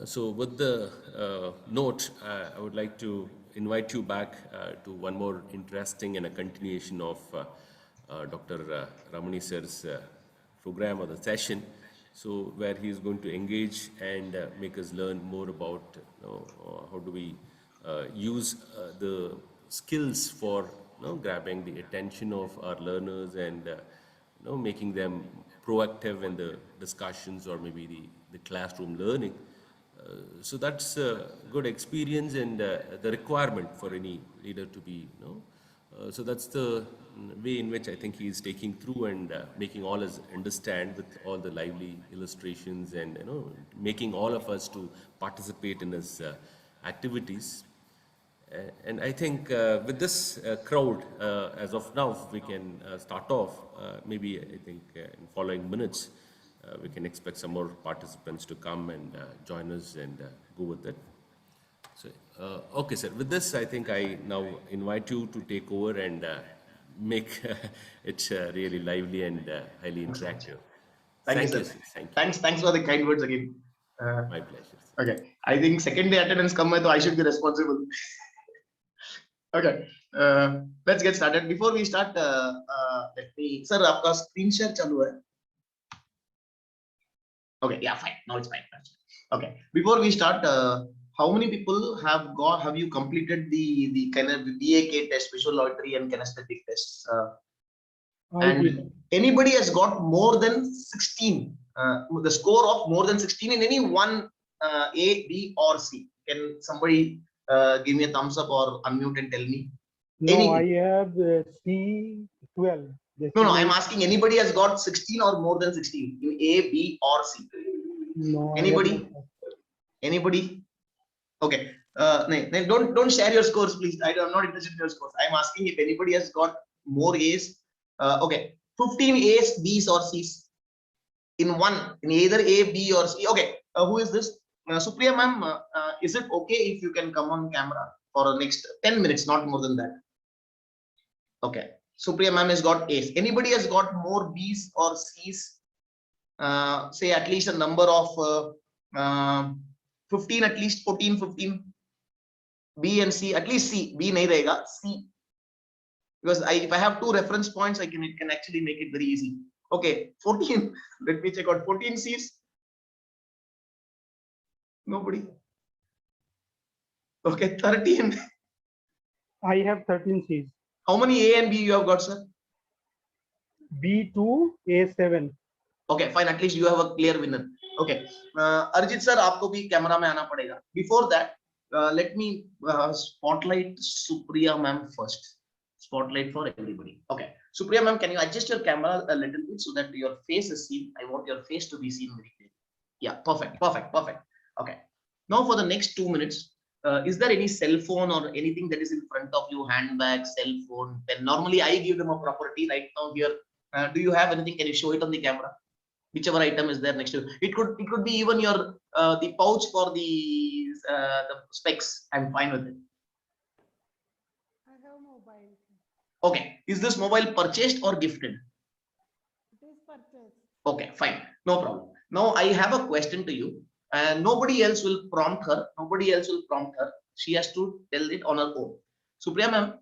So with the note, I would like to invite you back to one more interesting and a continuation of Dr. Ramani sir's program or the session. So where he is going to engage and make us learn more about how do we use the skills for grabbing the attention of our learners and making them proactive in the discussions or maybe the classroom learning. So that's a good experience and the requirement for any leader to be, so that's the way in which I think he is taking through and making all us understand with all the lively illustrations and making all of us to participate in his activities. And I think with this crowd, as of now, we can start off. Maybe I think in following minutes, we can expect some more participants to come and join us and go with it. So, okay, sir. With this, I think I now invite you to take over and make it really lively and highly interactive. Thank you, Thank you, sir. sir. Thank you. Thanks for the kind words again. My pleasure. Okay, I think second day attendance come hai, so I should be responsible. Okay, let's get started. Before we start, let me, sir, आपका screen share चालू है? Okay, yeah, fine. Now it's fine. Okay, before we start, how many people have you completed the kind of BAK test, visual auditory and kinesthetic tests? And anybody has got more than 16, the score of more than 16 in any one A, B, or C. Can somebody give me a thumbs up or unmute and tell me? No, Anything. I have C12. No, I'm asking anybody has got 16 or more than 16 in A, B, or C. No. Anybody? Anybody? Okay. Don't share your scores, please. I'm not interested in your scores. I'm asking if anybody has got more A's. Okay, 15 A's, B's, or C's in one, in either A, B, or C. Okay, who is this? Supriya ma'am, is it okay if you can come on camera for the next 10 minutes, not more than that? Okay, Supriya ma'am has got A's. Anybody has got more B's or C's? Say at least a number of 15, at least 14, 15. B and C, at least C. B nahi rahega, C. Because if I have two reference points, it can actually make it very easy. Okay, 14. Let me check out 14 C's. Nobody. Okay, 13. I have 13 C's. How many A and B you have got, sir? B2, A7. Okay, fine. At least you have a clear winner. Okay, Arjit sir, आपको भी camera में आना पड़ेगा. Before that, let me spotlight Supriya ma'am first. Spotlight for everybody. Okay, Supriya ma'am, can you adjust your camera a little bit so that your face is seen? I want your face to be seen very clearly. Yeah, perfect. Okay, now for the next 2 minutes, is there any cell phone or anything that is in front of you, handbag, cell phone, pen? Normally I give them a property. Right now here, do you have anything? Can you show it on the camera? Whichever item is there next to you. It could be even your the pouch for the specs. I'm fine with it. I have mobile. Okay, is this mobile purchased or gifted? It is purchased. Okay, fine, no problem. Now I have a question to you, and nobody else will prompt her. She has to tell it on her own. Supriya ma'am,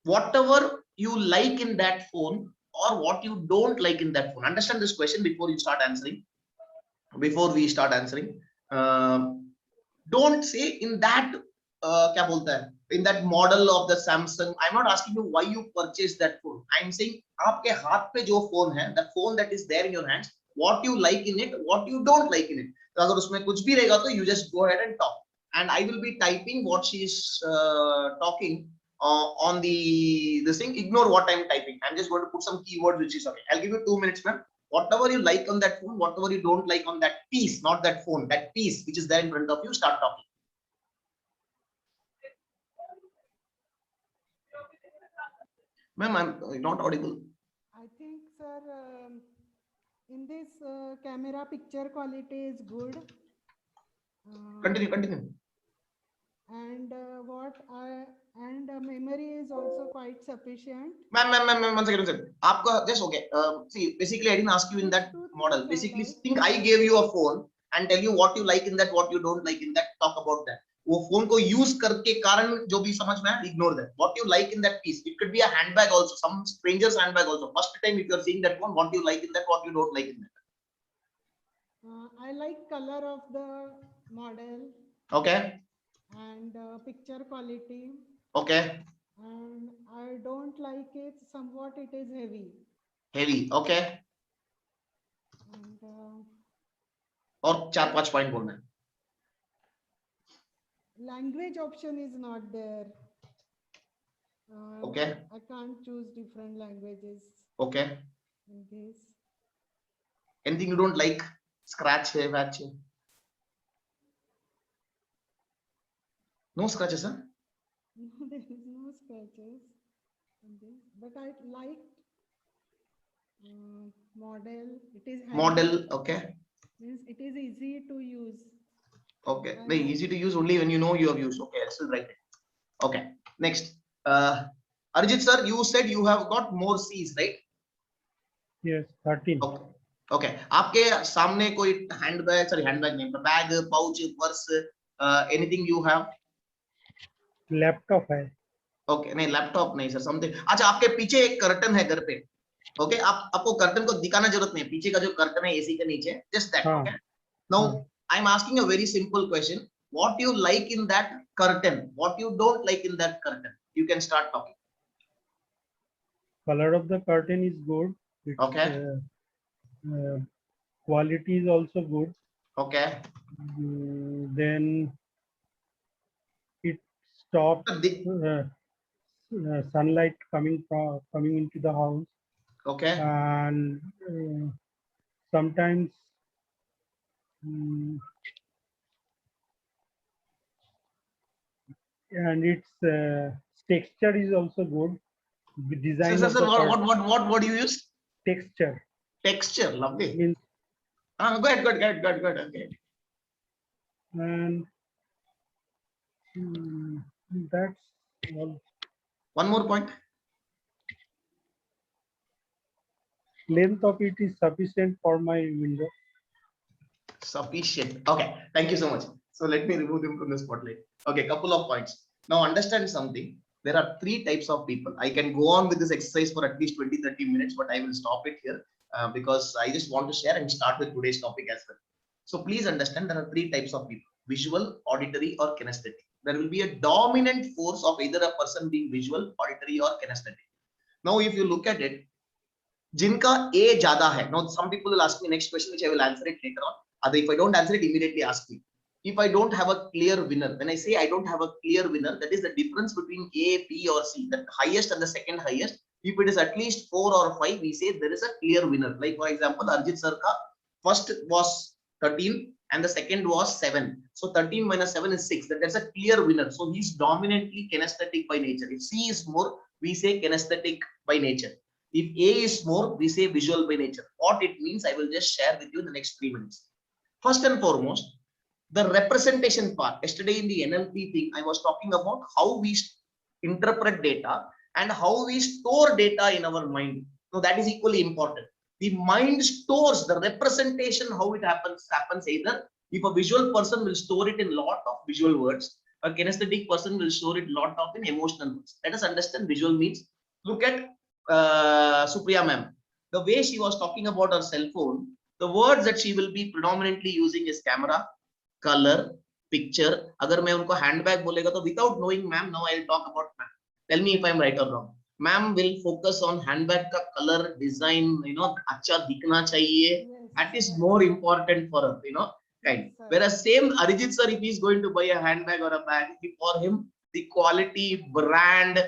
whatever you like in that phone or what you don't like in that phone. Understand this question before you start answering. Before we start answering, don't say in that क्या बोलता है, in that model of the Samsung. I'm not asking you why you purchased that phone. I'm saying आपके हाथ पे जो phone है, the phone that is there in your hands, what you like in it, what you don't like in it. तो अगर उसमें कुछ भी रहेगा तो you just go ahead and talk, and I will be typing what she is talking on this thing. Ignore what I'm typing. I'm just going to put some keywords which is okay. I'll give you 2 minutes, ma'am. Whatever you like on that phone, whatever you don't like on that piece, not that phone, that piece which is there in front of you, start talking. Ma'am, I'm not audible. I think, sir, in this camera picture quality is good. Continue. And memory is also quite sufficient. Ma'am, one second. Aapka just okay. See, basically, I didn't ask you in that model. Basically, think I gave you a phone and tell you what you like in that, what you don't like in that. Talk about that. वो phone को use करके कारण जो भी समझ में आया, ignore that. What you like in that piece. It could be a handbag also, some stranger's handbag also. First time if you are seeing that one, what you like in that, what you don't like in that. I like color of the model Okay. and picture quality, Okay. and I don't like it. Somewhat it is heavy, Heavy. Okay. and और 4-5 point बोलना है. language option is not there. Okay. I can't choose different languages Okay. in this. Anything you don't like? Scratch है, patch है. No scratches, huh? No, there is no scratches in this, but I liked model. It is heavy, Model. Okay. means it is easy to use. Okay. No, easy to use only when you know you have used. Okay, I'll still write it. Okay. Next. Arijit sir, you said you have got more C's, right? Yes, 13. Okay. Okay. आपके सामने कोई handbag, sorry, handbag नहीं, bag, pouch, purse, anything you have? Laptop है. Okay, नहीं, laptop नहीं sir, something. अच्छा, आपके पीछे एक curtain है घर पे. Okay, आपको curtain को दिखाना जरूरत नहीं है. पीछे का जो curtain है AC के नीचे, just that. हाँ. Okay. Now, I'm asking a very simple question. What you like in that curtain? What you don't like in that curtain? You can start talking. Color of the curtain is good. It's, Okay. Quality is also good. Okay. Then it stops The- sunlight coming into the house, Okay. and sometimes and its texture is also good. The design So, of the curtain, what do you use? texture Texture. Lovely. means, Go ahead. Okay. and that's all. One more point. Length of it is sufficient for my window. Sufficient. Okay. Thank you so much. So let me remove them from the spotlight. Okay, couple of points. Now understand something. There are 3 types of people. I can go on with this exercise for at least 20-30 minutes, but I will stop it here because I just want to share and start with today's topic as well. So please understand there are 3 types of people: visual, auditory, or kinesthetic. There will be a dominant force of either a person being visual, auditory, or kinesthetic. Now, if you look at it, जिनका A ज्यादा है. Now, some people will ask me next question, which I will answer it later on. If I don't answer it, immediately ask me. If I don't have a clear winner, when I say I don't have a clear winner, that is the difference between A, B, or C, the highest and the second highest. If it is at least 4 or 5, we say there is a clear winner. Like for example, Arjit sir ka first was 13 and the second was 7. So 13 minus 7 is 6. That's a clear winner. So he's dominantly kinesthetic by nature. If C is more, we say kinesthetic by nature. If A is more, we say visual by nature. What it means, I will just share with you in the next 3 minutes. First and foremost, the representation part. Yesterday in the NLP thing, I was talking about how we interpret data and how we store data in our mind. So that is equally important. The mind stores the representation, how it happens either if a visual person will store it in lot of visual words, a kinesthetic person will store it lot of in emotional words. Let us understand visual means. Look at Supriya ma'am. The way she was talking about her cell phone, the words that she will be predominantly using is camera, color, picture. अगर मैं उनको handbag बोलेगा तो without knowing ma'am, now I'll talk about ma'am. Tell me if I'm right or wrong. Ma'am will focus on handbag का color, design, अच्छा दिखना चाहिए. That is more important for her, kind. Whereas same Arijit sir, if he's going to buy a handbag or a bag, for him the quality, brand,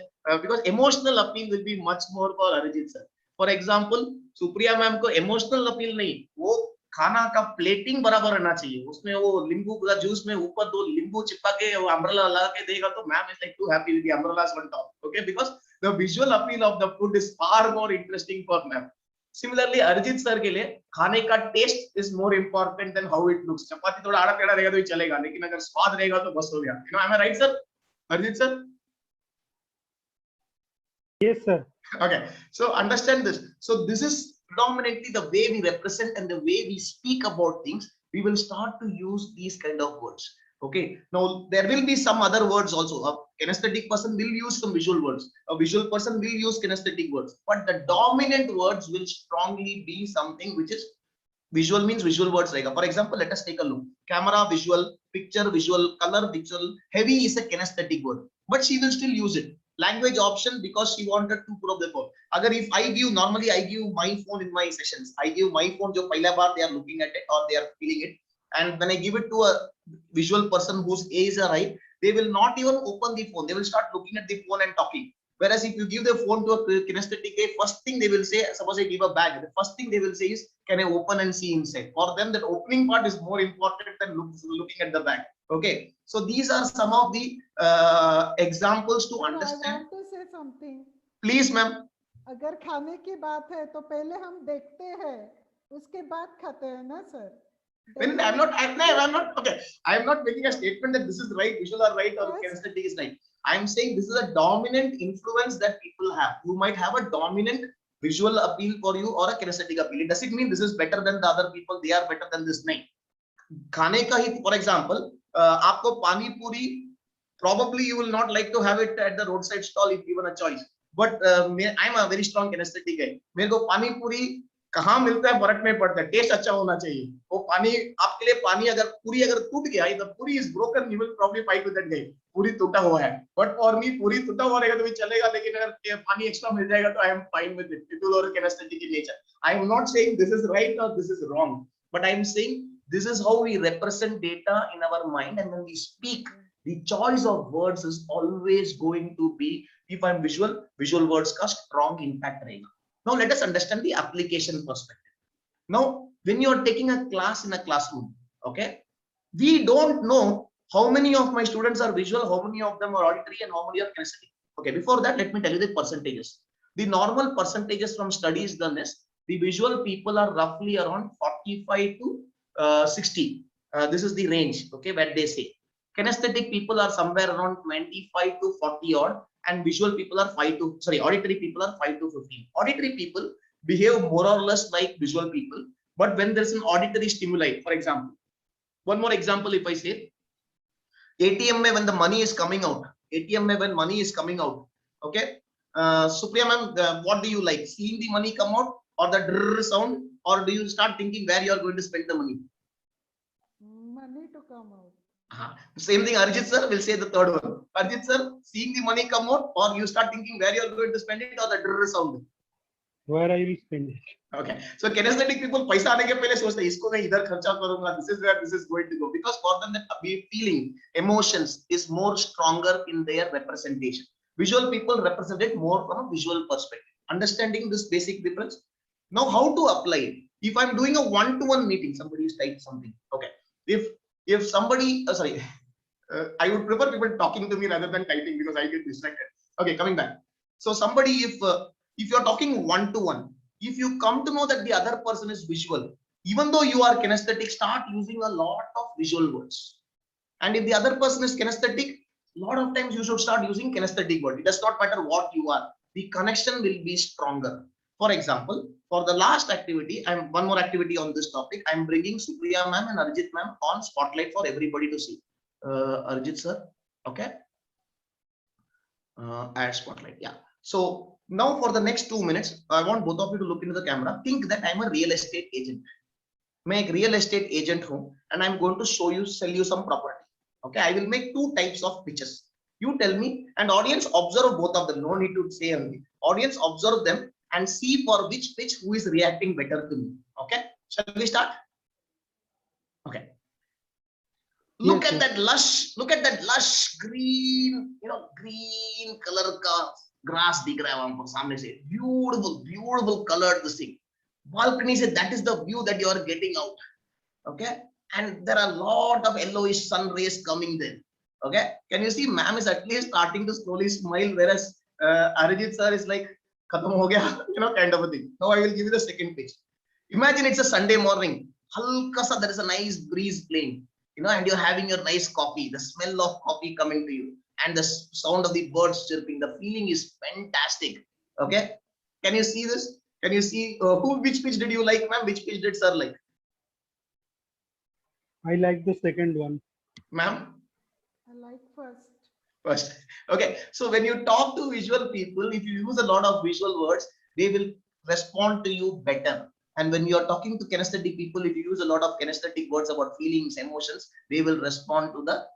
because emotional appeal will be much more for Arijit sir. For example, Supriya ma'am को emotional appeal नहीं, वो खाना का plating बराबर रहना चाहिए. उसमें वो नींबू का जूस में ऊपर 2 नींबू चिपका के वो अम्ब्रेला लगा के देगा तो ma'am is like too happy with the umbrellas on top. Okay, because the visual appeal of the food is far more interesting for ma'am. Similarly, Arijit sir के लिए खाने का taste is more important than how it looks. चपाती थोड़ा आड़ा टेढ़ा रहेगा तो ही चलेगा, लेकिन अगर स्वाद रहेगा तो बस हो गया. Am I right, sir? Arijit sir? Yes, sir. Okay, so understand this. So this is predominantly the way we represent and the way we speak about things. we will start to use these kind of words. Okay, now there will be some other words also. A kinesthetic person will use some visual words, a visual person will use kinesthetic words, but the dominant words will strongly be something which is visual, means visual words. Like for example, let us take a look. Camera visual, picture visual, color visual. Heavy is a kinesthetic word, but she will still use it. Language option, because she wanted to prove the phone. Agar if I give, normally I give my phone in my sessions, I give my phone jo pehla baar they are looking at it or they are feeling it, and when I give it to a visual person whose A's are high, they will not even open the phone, they will start looking at the phone and talking. Whereas if you give the phone to a kinesthetic A, first thing they will say, suppose I give a bag, the first thing they will say is, can I open and see inside? For them, that opening part is more important than looking at the bag. Okay, so these are some of the examples to No, I understand. want to say something. Please, ma'am. अगर खाने की बात है तो पहले हम देखते हैं, उसके बाद खाते हैं ना sir? When I'm not okay. I'm not making a statement that this is right, visual are right, or kinesthetic is right. I'm saying this is a dominant influence that people have. You might have a dominant visual appeal for you or a kinesthetic appeal. It doesn't mean this is better than the other people. They are better than this. नहीं. खाने का ही, for example, आपको पानी पूरी, probably you will not like to have it at the roadside stall if given a choice. But I'm a very strong kinesthetic guy. मेरे को पानी पूरी कहाँ मिलता है फर्क नहीं पड़ता, टेस्ट अच्छा होना चाहिए. वो पानी आपके लिए, पानी अगर पूरी अगर टूट गया, the पूरी is broken, you will probably fight with that guy. पूरी टूटा हुआ है, but for me पूरी टूटा हुआ रहेगा तो भी चलेगा, लेकिन अगर पानी एक्स्ट्रा मिल जाएगा तो I am fine with it. It will or kinesthetic in nature. I am not saying this is right or this is wrong, but I am saying this is how we represent data in our mind, and when we speak, the choice of words is always going to be, if I'm visual words का strong impact रहेगा. Now let us understand the application perspective. Now, when you are taking a class in a classroom, okay, we don't know how many of my students are visual, how many of them are auditory, and how many are kinesthetic. Okay, before that, let me tell you the percentages. The normal percentages from studies done is, the visual people are roughly around 45 to 60. This is the range, okay, where they say. Kinesthetic people are somewhere around 25 to 40 odd, and visual people are auditory people are 5 to 15. Auditory people behave more or less like visual people, but when there's an auditory stimuli, for example, one more example, if I say, ATM mein when the money is coming out, ATM mein when money is coming out, okay, Supriya ma'am, what do you like, seeing the money come out, or the drrr sound, or do you start thinking where you are going to spend the money? Money to come out. Same thing, Arjit sir will say the third one. Arjit sir, seeing the money come out, or you start thinking where you are going to spend it, or the drrr sound? Where I will spend it. Okay, so kinesthetic people पैसा आने के पहले सोचते हैं इसको मैं इधर खर्चा करूंगा, this is where this is going to go, because for them that feeling, emotions is more stronger in their representation. Visual people represent it more from a visual perspective. Understanding this basic difference. Now, how to apply it? If I'm doing a one-to-one meeting, somebody is typing something. Okay, if somebody, I would prefer people talking to me rather than typing because I get distracted. Okay, coming back. So somebody, if you're talking one-to-one, if you come to know that the other person is visual, even though you are kinesthetic, start using a lot of visual words. And if the other person is kinesthetic, a lot of times you should start using kinesthetic word. It does not matter what you are, the connection will be stronger. For example, for the last activity, one more activity on this topic. I'm bringing Supriya ma'am and Arjit ma'am on spotlight for everybody to see. Arjit sir, okay. Add spotlight, yeah. So now for the next 2 minutes, I want both of you to look into the camera. Think that I'm a real estate agent. मैं एक real estate agent हूँ, and I'm going to sell you some property. Okay, I will make 2 types of pitches. You tell me, and audience observe both of them. No need to say anything. Audience observe them and see for which pitch who is reacting better to me. Okay, shall we start? Okay. Look at that lush green, green color का grass दिख रहा है वहां पर सामने से. Beautiful colored this thing. Balcony से, that is the view that you are getting out. Okay, and there are a lot of yellowish sun rays coming there. Okay, can you see ma'am is at least starting to slowly smile, whereas Arijit sir is like khatam ho gaya, kind of a thing. Now I will give you the second pitch. Imagine it's a Sunday morning, halka sa, there is a nice breeze playing, and you're having your nice coffee, the smell of coffee coming to you, and the sound of the birds chirping. The feeling is fantastic. Okay, can you see this? Can you see which pitch did you like, ma'am? Which pitch did sir like? I like the second one. Ma'am? I like first. First. Okay. So when you talk to visual people, if you use a lot of visual words, they will respond to you better. And when you are talking to kinesthetic people, if you use a lot of kinesthetic words about feelings, emotions, they will respond to the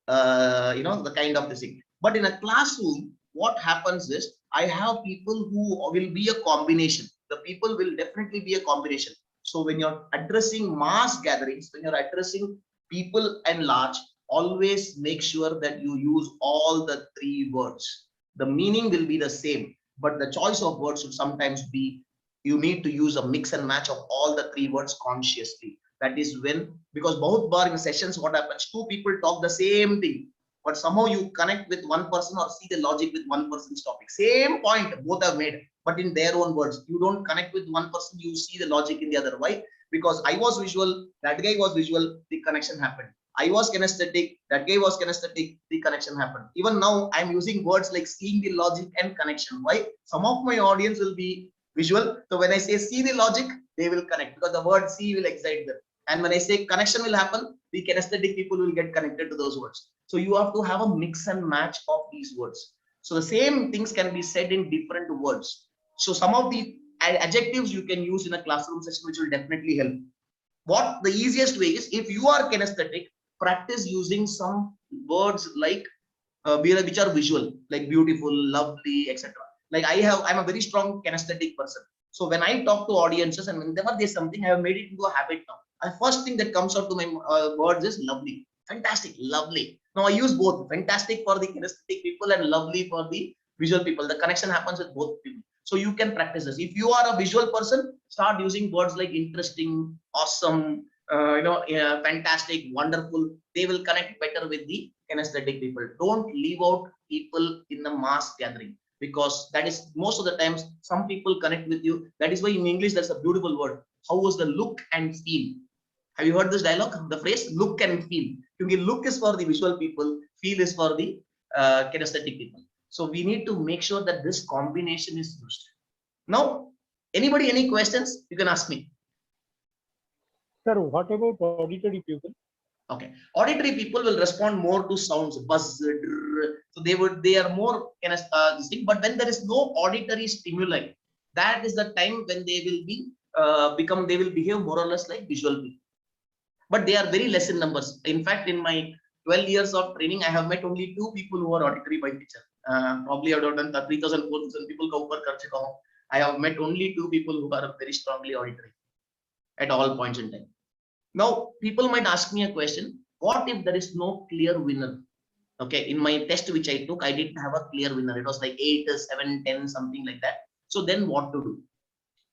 the kind of this thing. But in a classroom, what happens is I have people who will be a combination. The people will definitely be a combination. So when you're addressing mass gatherings, when you're addressing people and large, always make sure that you use all the three words. The meaning will be the same, but the choice of words should sometimes be, you need to use a mix and match of all the three words consciously. That is when, because both bar in sessions, what happens, two people talk the same thing, but somehow you connect with one person or see the logic with one person's topic, same point both have made, but in their own words. You don't connect with one person, you see the logic in the other. Why? Because I was visual, that guy was visual, the connection happened. I was kinesthetic, that guy was kinesthetic, the connection happened. Even now I'm using words like seeing the logic and connection. Why? Some of my audience will be visual, so when I say see the logic, they will connect, because the word see will excite them. And when I say connection will happen, the kinesthetic people will get connected to those words. So you have to have a mix and match of these words. So the same things can be said in different words. So some of the adjectives you can use in a classroom session, which will definitely help. What the easiest way is, if you are kinesthetic, practice using some words like which are visual, like beautiful, lovely, etc. Like I'm a very strong kinesthetic person. So when I talk to audiences and whenever there's something, I have made it into a habit now. The first thing that comes out to my words is lovely, fantastic, lovely. Now I use both, fantastic for the kinesthetic people and lovely for the visual people. The connection happens with both people. So you can practice this. If you are a visual person, start using words like interesting, awesome, fantastic, wonderful. They will connect better with the kinesthetic people. Don't leave out people in the mass gathering, because that is most of the times some people connect with you. That is why in English there's a beautiful word. How was the look and feel? Have you heard this dialogue? The phrase look and feel. Because look is for the visual people, feel is for the kinesthetic people. So we need to make sure that this combination is used. Now, anybody, any questions? You can ask me. Sir, what about auditory people? Okay, auditory people will respond more to sounds, buzz, drrr. So they are more this thing. But when there is no auditory stimuli, that is the time when they will be they will behave more or less like visual people. But they are very less in numbers. In fact, in my 12 years of training, I have met only 2 people who are auditory by nature. Probably I have done 3,000, 4,000 people. I have met only 2 people who are very strongly auditory at all points in time. Now, people might ask me a question, what if there is no clear winner? Okay, in my test which I took, I didn't have a clear winner. It was like 8, 7, 10, something like that. So then what to do?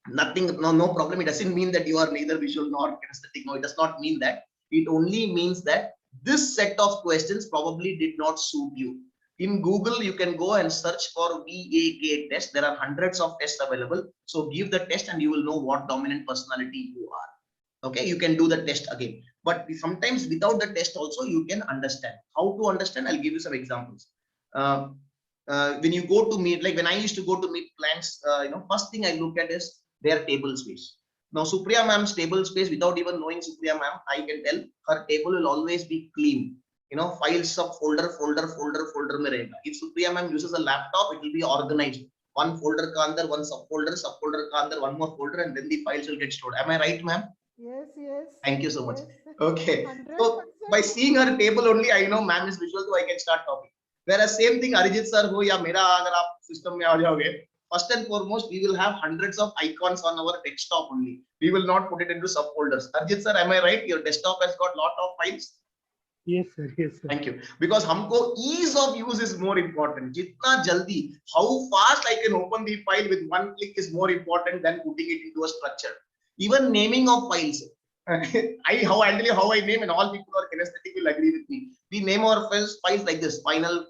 Nothing, no problem. It doesn't mean that you are neither visual nor kinesthetic. No, it does not mean that. It only means that this set of questions probably did not suit you. In Google, you can go and search for VAK test. There are hundreds of tests available. So give the test and you will know what dominant personality you are. Okay, you can do the test again, but sometimes without the test also you can understand. How to understand? I'll give you some examples. When you go to meet, like when I used to go to meet clients, first thing I look at is their table space. Now Supriya ma'am's table space, without even knowing Supriya ma'am, I can tell her table will always be clean. Files of folder mein rahega. If Supriya ma'am uses a laptop, it will be organized. One folder ka andar, one subfolder ka andar, one more folder, and then the files will get stored. Am I right, ma'am? Yes, yes. Thank you so much. Yes. Okay. 100%. So by seeing her table only, I know ma'am is visual, so I can start talking. Whereas same thing, Arijit sir ho ya mera agar aap system mein aa jaoge, first and foremost, we will have hundreds of icons on our desktop only. We will not put it into subfolders. Arijit sir, am I right? Your desktop has got lot of files. Yes, sir. Yes, sir. Thank you. Because humko ease of use is more important. Jitna jaldi, how fast I can open the file with one click is more important than putting it into a structure. Even naming of files. how I name, and all people who are kinesthetic will agree with me. We name our files like this: final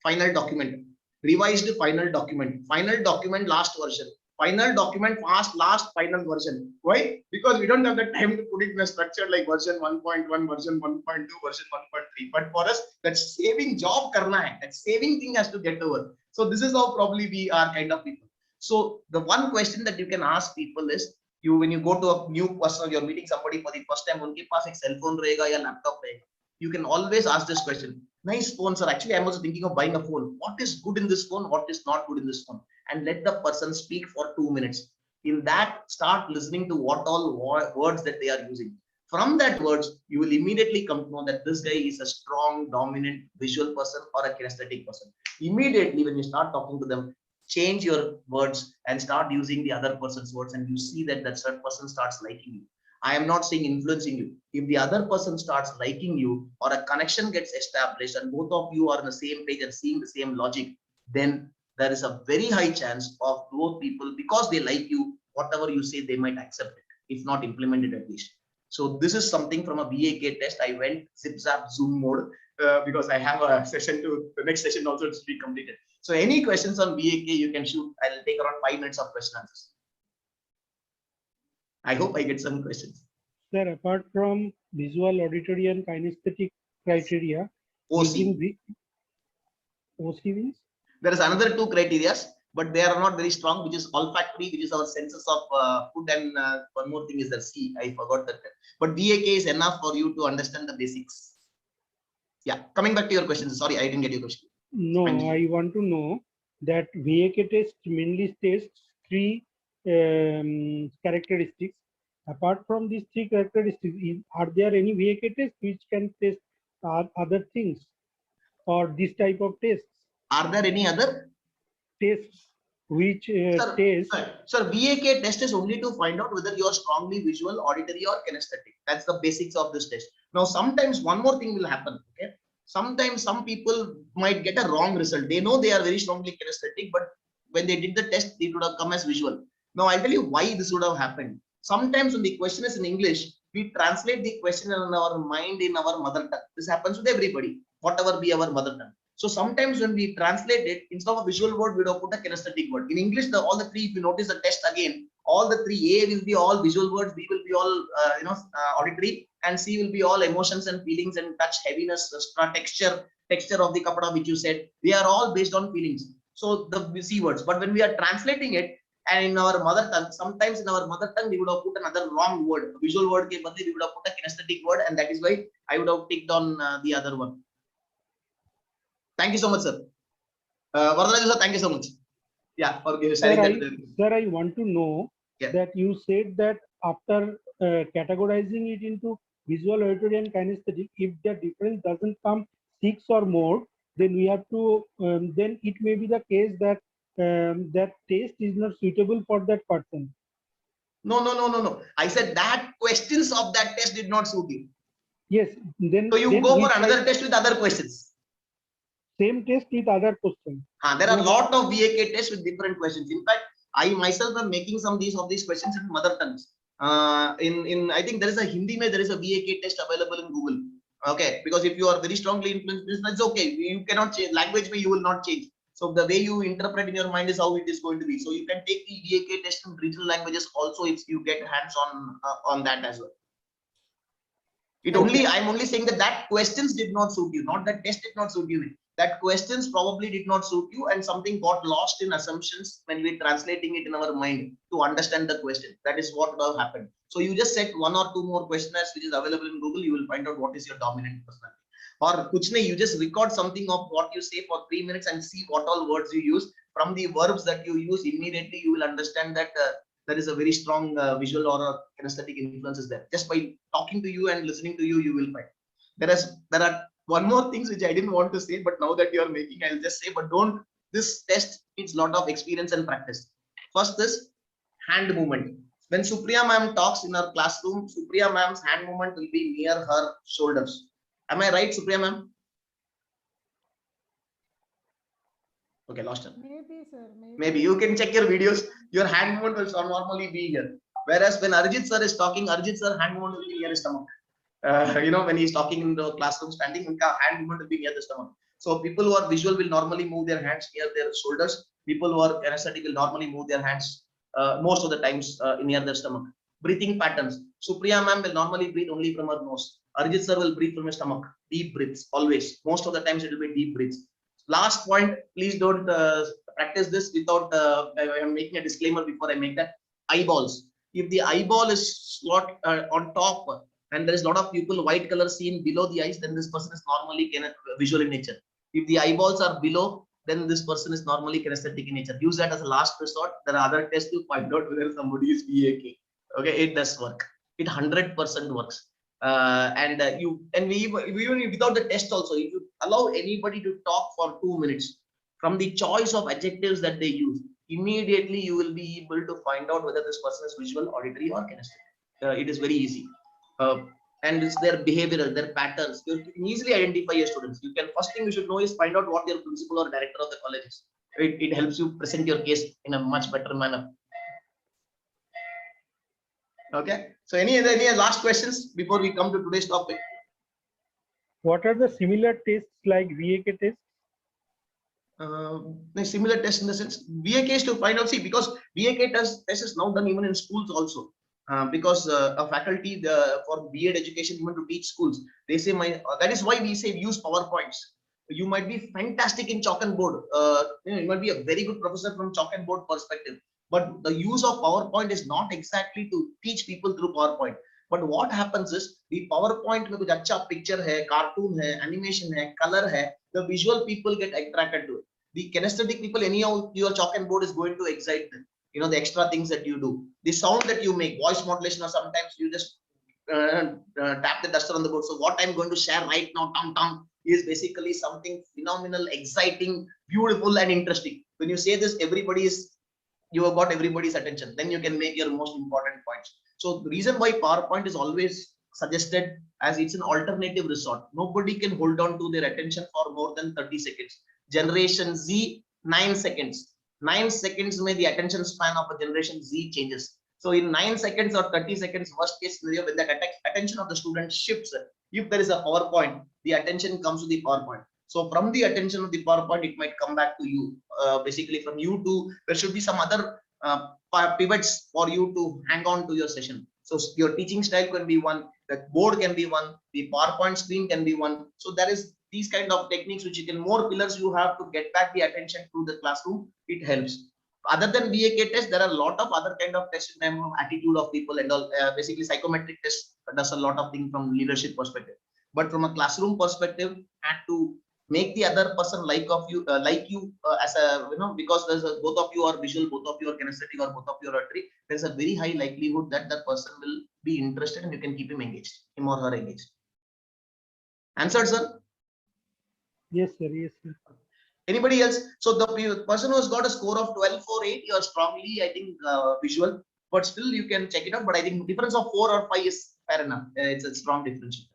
document, revised final document last version, final document last final version. Why? Because we don't have the time to put it in a structure like version 1.1, version 1.2, version 1.3. But for us, that saving job karna hai. That saving thing has to get over. So this is how probably we are kind of people. So the one question that you can ask people is, when you go to a new person, you're meeting somebody for the first time, unke paas ek cell phone rahega ya laptop rahega. You can always ask this question. Nice phone, sir. Actually, I'm also thinking of buying a phone. What is good in this phone? What is not good in this phone? And let the person speak for 2 minutes. In that, start listening to what all words that they are using. From that words, you will immediately come to know that this guy is a strong, dominant visual person or a kinesthetic person. Immediately, when you start talking to them, change your words and start using the other person's words, and you see that that certain person starts liking you. I am not saying influencing you. If the other person starts liking you, or a connection gets established and both of you are on the same page and seeing the same logic, then there is a very high chance of both people, because they like you, whatever you say, they might accept it, if not implement it at least. So this is something from a VAK test. I went zip zap zoom mode because I have a session to the next session also to be completed. So any questions on VAK you can shoot. I'll take around 5 minutes of question answers. I hope I get some questions. Sir, apart from visual, auditory, and kinesthetic criteria, OC. OC means? There is another 2 criteria, but they are not very strong, which is olfactory, which is our senses of food, and one more thing is the C. I forgot that. But VAK is enough for you to understand the basics. Yeah, coming back to your question. Sorry, I didn't get your question. No, I want to know that VAK test mainly tests 3 characteristics. Apart from these 3 characteristics, are there any VAK tests which can test other things, or this type of tests? Are there any other tests which test? Sir, VAK test is only to find out whether you are strongly visual, auditory, or kinesthetic. That's the basics of this test. Now, sometimes one more thing will happen. Okay, sometimes some people might get a wrong result. They know they are very strongly kinesthetic, but when they did the test, it would have come as visual. Now, I'll tell you why this would have happened. Sometimes when the question is in English, we translate the question in our mind in our mother tongue. This happens with everybody, whatever be our mother tongue. So sometimes when we translate it, instead of a visual word, we would put a kinesthetic word. In English, all the 3, if you notice the test again, all the 3, A will be all visual words, B will be all auditory, and C will be all emotions and feelings and touch, heaviness, texture of the kapada which you said. They are all based on feelings. So the C words. But when we are translating it, and in our mother tongue, sometimes in our mother tongue, we would have put another wrong word. A visual word, we would have put a kinesthetic word, and that is why I would have ticked on the other one. Thank you so much, sir. Varadarajan sir, thank you so much. Yeah, for sharing that. Sir, I want to know that you said that after categorizing it into visual, auditory, and kinesthetic, if the difference doesn't come 6 or more, then we have to, then it may be the case that that test is not suitable for that person. No. I said that questions of that test did not suit you. Yes. Then so you go for another test with other questions. Same test with other questions. There are a lot of VAK tests with different questions. In fact, I myself am making some of these questions in mother tongues. In I think there is a Hindi there is a VAK test available in Google. Okay, because if you are very strongly influenced, that's okay. You cannot change language, you will not change. So the way you interpret in your mind is how it is going to be. So you can take the VAK test in regional languages also if you get hands on that as well. I'm only saying that questions did not suit you, not that test did not suit you. That questions probably did not suit you, and something got lost in assumptions when we're translating it in our mind to understand the question. That is what would have happened. So you just set 1 or 2 more questionnaires which is available in Google. You will find out what is your dominant personality. Or kuch nahi, you just record something of what you say for 3 minutes and see what all words you use. From the verbs that you use, immediately you will understand that there is a very strong visual or a kinesthetic influences there. Just by talking to you and listening to you, you will find. There are one more things which I didn't want to say, but now that you are making, I'll just say, but don't, this test needs a lot of experience and practice. First is hand movement. When Supriya ma'am talks in her classroom, Supriya ma'am's hand movement will be near her shoulders. Am I right, Supriya ma'am? Okay, lost her. Maybe, sir. Maybe you can check your videos. Your hand movement will normally be here. Whereas when Arijit sir is talking, Arijit sir hand movement will be near his stomach. When he's talking in the classroom standing, hand movement will be near the stomach. So people who are visual will normally move their hands near their shoulders. People who are kinesthetic will normally move their hands most of the times near their stomach. Breathing patterns. Supriya ma'am will normally breathe only from her nose. Arijit sir will breathe from his stomach. Deep breaths, always. Most of the times it will be deep breaths. Last point, please don't practice this without, I'm making a disclaimer before I make that. Eyeballs. If the eyeball is slot on top and there is a lot of people white color seen below the eyes, then this person is normally visual in nature. If the eyeballs are below, then this person is normally kinesthetic in nature. Use that as a last resort. There are other tests to find out whether somebody is VAK. Okay, it does work. It 100% works. We even without the test also, if you allow anybody to talk for 2 minutes, from the choice of adjectives that they use, immediately you will be able to find out whether this person is visual, auditory, or kinesthetic. It is very easy. And it's their behavioral, their patterns. You can easily identify your students. You can, first thing you should know is find out what your principal or director of the college is. It helps you present your case in a much better manner. Okay. So any last questions before we come to today's topic? What are the similar tests like VAK tests? Similar test in the sense VAK is to find out, see, because VAK test is now done even in schools also. Because a faculty for B.Ed education, even to teach schools, they say that is why we say use PowerPoints. You might be fantastic in chalk and board. You might be a very good professor from chalk and board perspective. But the use of PowerPoint is not exactly to teach people through PowerPoint. But what happens is the PowerPoint में कुछ अच्छा picture है, cartoon है, animation है, color है, the visual people get attracted to it. The kinesthetic people, anyhow, your chalk and board is going to excite them. You know, the extra things that you do, the sound that you make, voice modulation, or sometimes you just tap the duster on the board. So what I'm going to share right now, is basically something phenomenal, exciting, beautiful, and interesting. When you say this, you have got everybody's attention. Then you can make your most important points. So the reason why PowerPoint is always suggested as it's an alternative resort. Nobody can hold on to their attention for more than 30 seconds. Generation Z, 9 seconds. 9 seconds may the attention span of a generation Z changes. So in 9 seconds or 30 seconds, worst case scenario, when the attention of the student shifts, if there is a PowerPoint, the attention comes to the PowerPoint. So from the attention of the PowerPoint, it might come back to you. Basically from you to, there should be some other pivots for you to hang on to your session. So your teaching style can be one, the board can be one, the PowerPoint screen can be one. So there is these kind of techniques which you can, more pillars you have to get back the attention to the classroom. It helps. Other than VAK test, there are a lot of other kind of tests in terms of attitude of people and all. Basically, psychometric test does a lot of things from leadership perspective. But from a classroom perspective, had to make the other person like you as a, because there's both of you are visual, both of you are kinesthetic, or both of you are auditory. There's a very high likelihood that the person will be interested and you can keep him engaged, him or her engaged. Answered, sir? Yes, sir. Yes, sir. Anybody else? So the person who has got a score of 12.48, you are strongly, I think, visual, but still you can check it out. But I think difference of 4 or 5 is fair enough. It's a strong difference.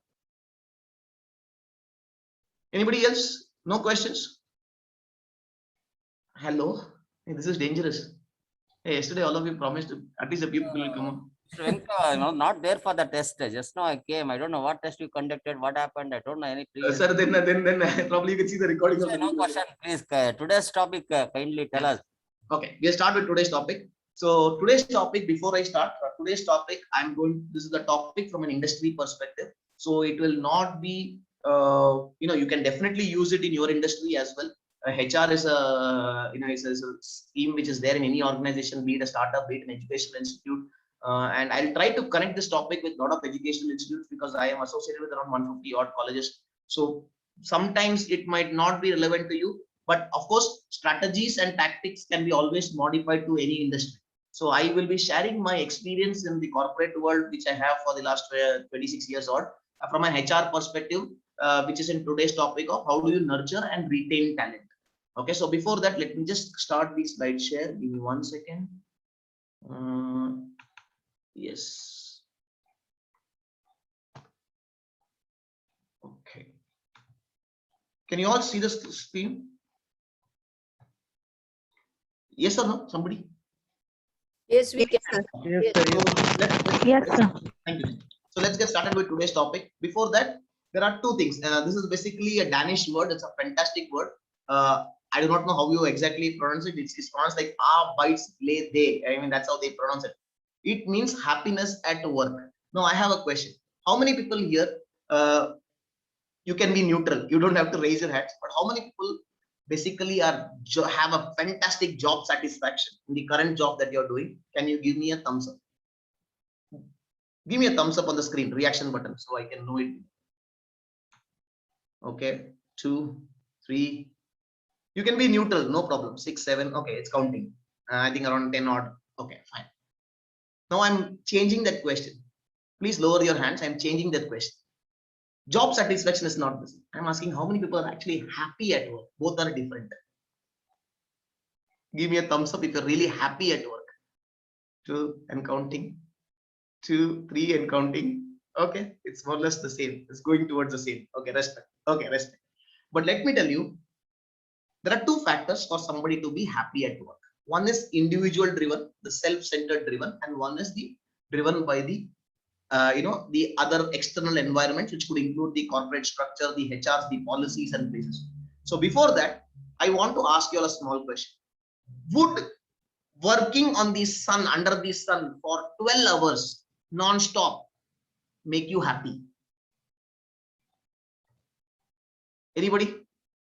Anybody else? No questions? Hello? Hey, this is dangerous. Hey, yesterday all of you promised to, at least the people will come on. Venka, not there for the test. Just now I came. I don't know what test you conducted, what happened. I don't know any previous. Sir, then probably you can see the recording. Sir, no question, please. Today's topic, kindly tell us. Okay, we'll start with today's topic. So today's topic, before I start, today's topic, this is the topic from an industry perspective. So it will not be, you can definitely use it in your industry as well. HR is is a scheme which is there in any organization, be it a startup, be it an educational institute. And I'll try to connect this topic with a lot of educational institutes because I am associated with around 150 odd colleges. So sometimes it might not be relevant to you, but of course, strategies and tactics can be always modified to any industry. So I will be sharing my experience in the corporate world, which I have for the last 26 years odd, from an HR perspective, which is in today's topic of how do you nurture and retain talent. Okay, so before that, let me just start the slide share. Give me 1 second. Yes. Okay. Can you all see the screen? Yes or no? Somebody? Yes, we can. Yes, sir. Yes, sir. Thank you. So let's get started with today's topic. Before that, there are two things. This is basically a Danish word. It's a fantastic word. I do not know how you exactly pronounce it. It's pronounced like bites lay they. I mean, that's how they pronounce it. It means happiness at work. Now, I have a question. How many people here, you can be neutral. You don't have to raise your hands. But how many people basically have a fantastic job satisfaction in the current job that you're doing? Can you give me a thumbs up? Give me a thumbs up on the screen, reaction button, so I can know it. Okay, 2, 3. You can be neutral, no problem. 6, 7. Okay, it's counting. I think around 10 odd. Okay, fine. Now I'm changing that question. Please lower your hands. I'm changing that question. Job satisfaction is not this. I'm asking how many people are actually happy at work. Both are different. Give me a thumbs up if you're really happy at work. 2 and counting. 2, 3 and counting. Okay, it's more or less the same. It's going towards the same. Okay, respect. Okay, respect. But let me tell you, there are 2 factors for somebody to be happy at work. One is individual driven, the self-centered driven, and one is the driven by the the other external environment, which could include the corporate structure, the HRs, the policies and places. So before that, I want to ask you all a small question. Would working on the sun, under the sun for 12 hours non-stop make you happy? Anybody?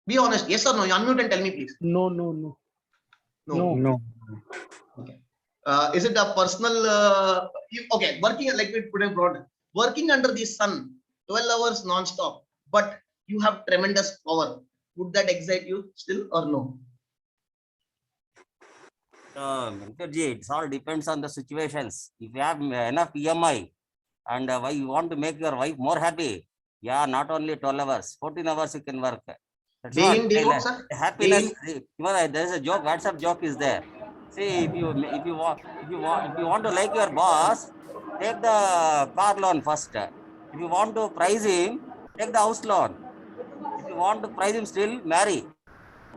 Be honest. Yes or no? You unmute and tell me, please. No. No. Okay. Is it a personal? Okay, working, like we put it broad, working under the sun 12 hours non-stop, but you have tremendous power. Would that excite you still or no? It all depends on the situations. If you have enough EMI and why you want to make your wife more happy, yeah, not only 12 hours, 14 hours you can work. That's Day all. in, day out, sir? Happiness. There is a joke. WhatsApp joke is there. See, if you want to like your boss, take the car loan first. If you want to prize him, take the house loan. If you want to prize him still, marry.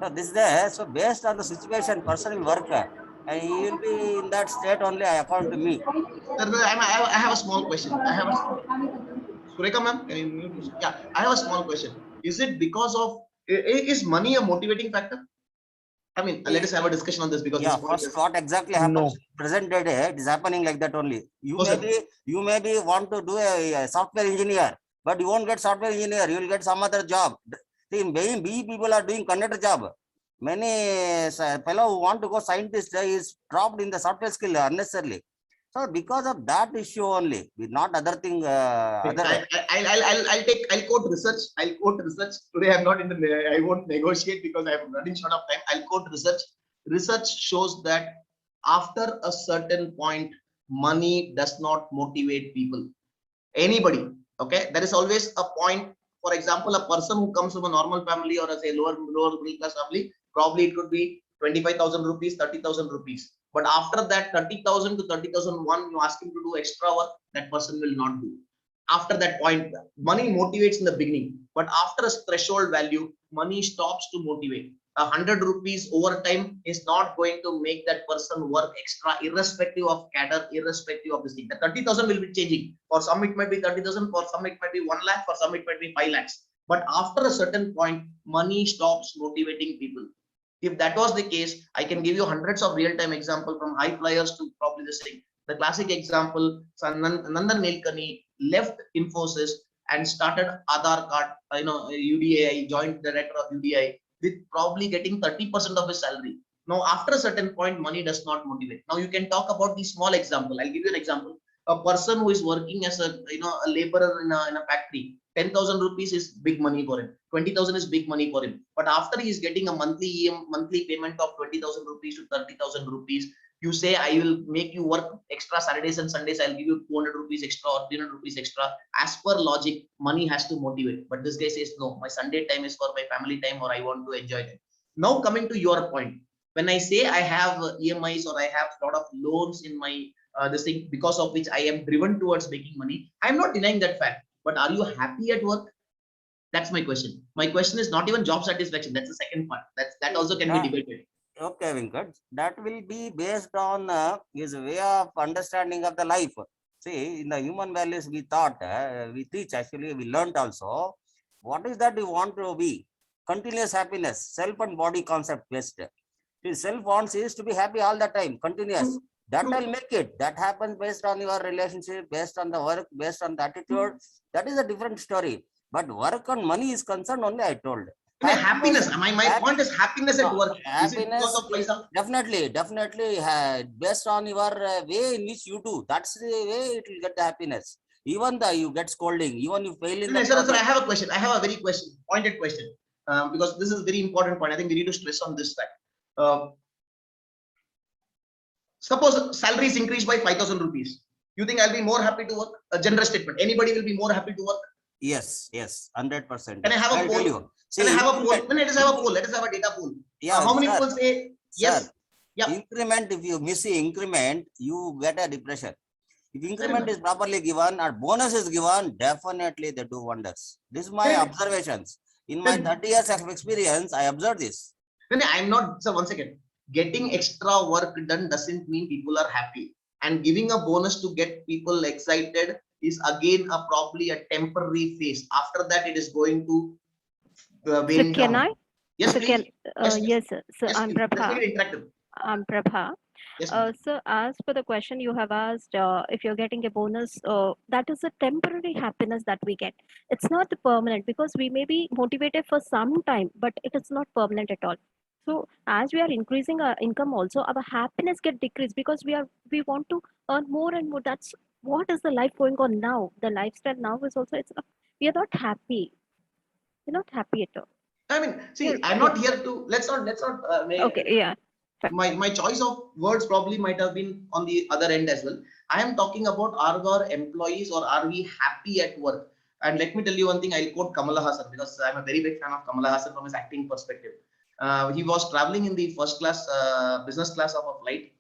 So this is there. So based on the situation, person will work. And he will be in that state only, according to me. Sir, I have a small question. Sureka ma'am, can you mute this? Yeah, I have a small question. Is it because of, is money a motivating factor? I mean, let us have a discussion on this because Yeah, this point first is, what exactly happens No. present day, it is happening like that only. Oh, sir. You maybe want to do a software engineer, but you won't get software engineer, you will get some other job. See, many BE people are doing conductor job. Many fellow who want to go scientist is dropped in the software skill unnecessarily. So because of that issue only, not other thing. I'll quote research. I'll quote research. Today I'm not in the, I won't negotiate because I'm running short of time. I'll quote research. Research shows that after a certain point, money does not motivate people. Anybody. Okay. There is always a point. For example, a person who comes from a normal family or as a lower middle class family, probably it could be 25,000 rupees, 30,000 rupees. But after that 30,000 to 30,001, you ask him to do extra work, that person will not do. After that point, money motivates in the beginning, but after a threshold value, money stops to motivate. 100 rupees over time is not going to make that person work extra, irrespective of cadre, irrespective of this thing. The 30,000 will be changing. For some it might be 30,000, for some it might be 1 lakh, for some it might be 5 lakhs. But after a certain point, money stops motivating people. If that was the case, I can give you hundreds of real-time examples from high flyers to probably this thing. The classic example, Nandan Nilekani left Infosys and started Aadhaar card, UDI, joint director of UDI, with probably getting 30% of his salary. Now, after a certain point, money does not motivate. Now, you can talk about the small example. I'll give you an example. A person who is working as a laborer in a factory, 10,000 rupees is big money for him. 20,000 is big money for him. But after he is getting a monthly payment of 20,000 rupees to 30,000 rupees, you say, I will make you work extra Saturdays and Sundays. I'll give you 200 rupees extra or 300 rupees extra. As per logic, money has to motivate. But this guy says, no, my Sunday time is for my family time or I want to enjoy it. Now coming to your point, when I say I have EMIs or I have a lot of loans in my this thing because of which I am driven towards making money, I'm not denying that fact. But are you happy at work? That's my question. My question is not even job satisfaction. That's the second part. That also can be debated. Okay, Venkat. That will be based on his way of understanding of the life. See, in the human values, we thought, we teach actually, we learned also. What is that we want to be? Continuous happiness, self and body concept based. See, self wants is to be happy all the time, continuous. That will make it. That happens based on your relationship, based on the work, based on the attitude. That is a different story. But work on money is concerned only, I told. Happiness. My point is happiness at work. Is it because Happiness of is paisa? definitely based on your way in which you do. That's the way it will get the happiness. Even you get scolding, even you fail in No, the sir, I project. have a question. I have a very pointed question. Because this is a very important point. I think we need to stress on this fact. Suppose salary is increased by 5,000 rupees. You think I'll be more happy to work? A generous statement. Anybody will be more happy to work? Yes, 100%. Can I have a I'll tell poll? you. See, Can I have a poll? increment, No, let us have a poll. Let us have a data poll. yeah, How many sir, people say yes? sir, Yeah. increment, if you miss the increment, you get a depression. If increment enough. is properly given or bonus is given, definitely they do wonders. This is my Fair enough. observations. In my Then- 30 years of experience, I observed this. No, I'm not, sir, one second. Getting extra work done doesn't mean people are happy. And giving a bonus to get people excited is again probably a temporary phase. After that, it is going to So wane can down. I? Yes, So please. can, Yes, please. yes, sir. So Yes, I'm please. Let's Prabha. make it interactive. I'm Prabha. Yes, please. So as for the question you have asked, if you're getting a bonus, that is a temporary happiness that we get. It's not permanent because we may be motivated for some time, but it is not permanent at all. So as we are increasing our income also, our happiness get decreased because we want to earn more and more. That's what is the life going on now. The lifestyle now is also, it's not, we are not happy. We're not happy at all. I mean, see, You're- I'm not here to, let's not make, Okay, yeah. my choice of words probably might have been on the other end as well. I am talking about, are our employees or are we happy at work? And let me tell you one thing, I'll quote Kamala Hassan because I'm a very big fan of Kamala Hassan from his acting perspective. He was traveling in the first class, business class of a flight,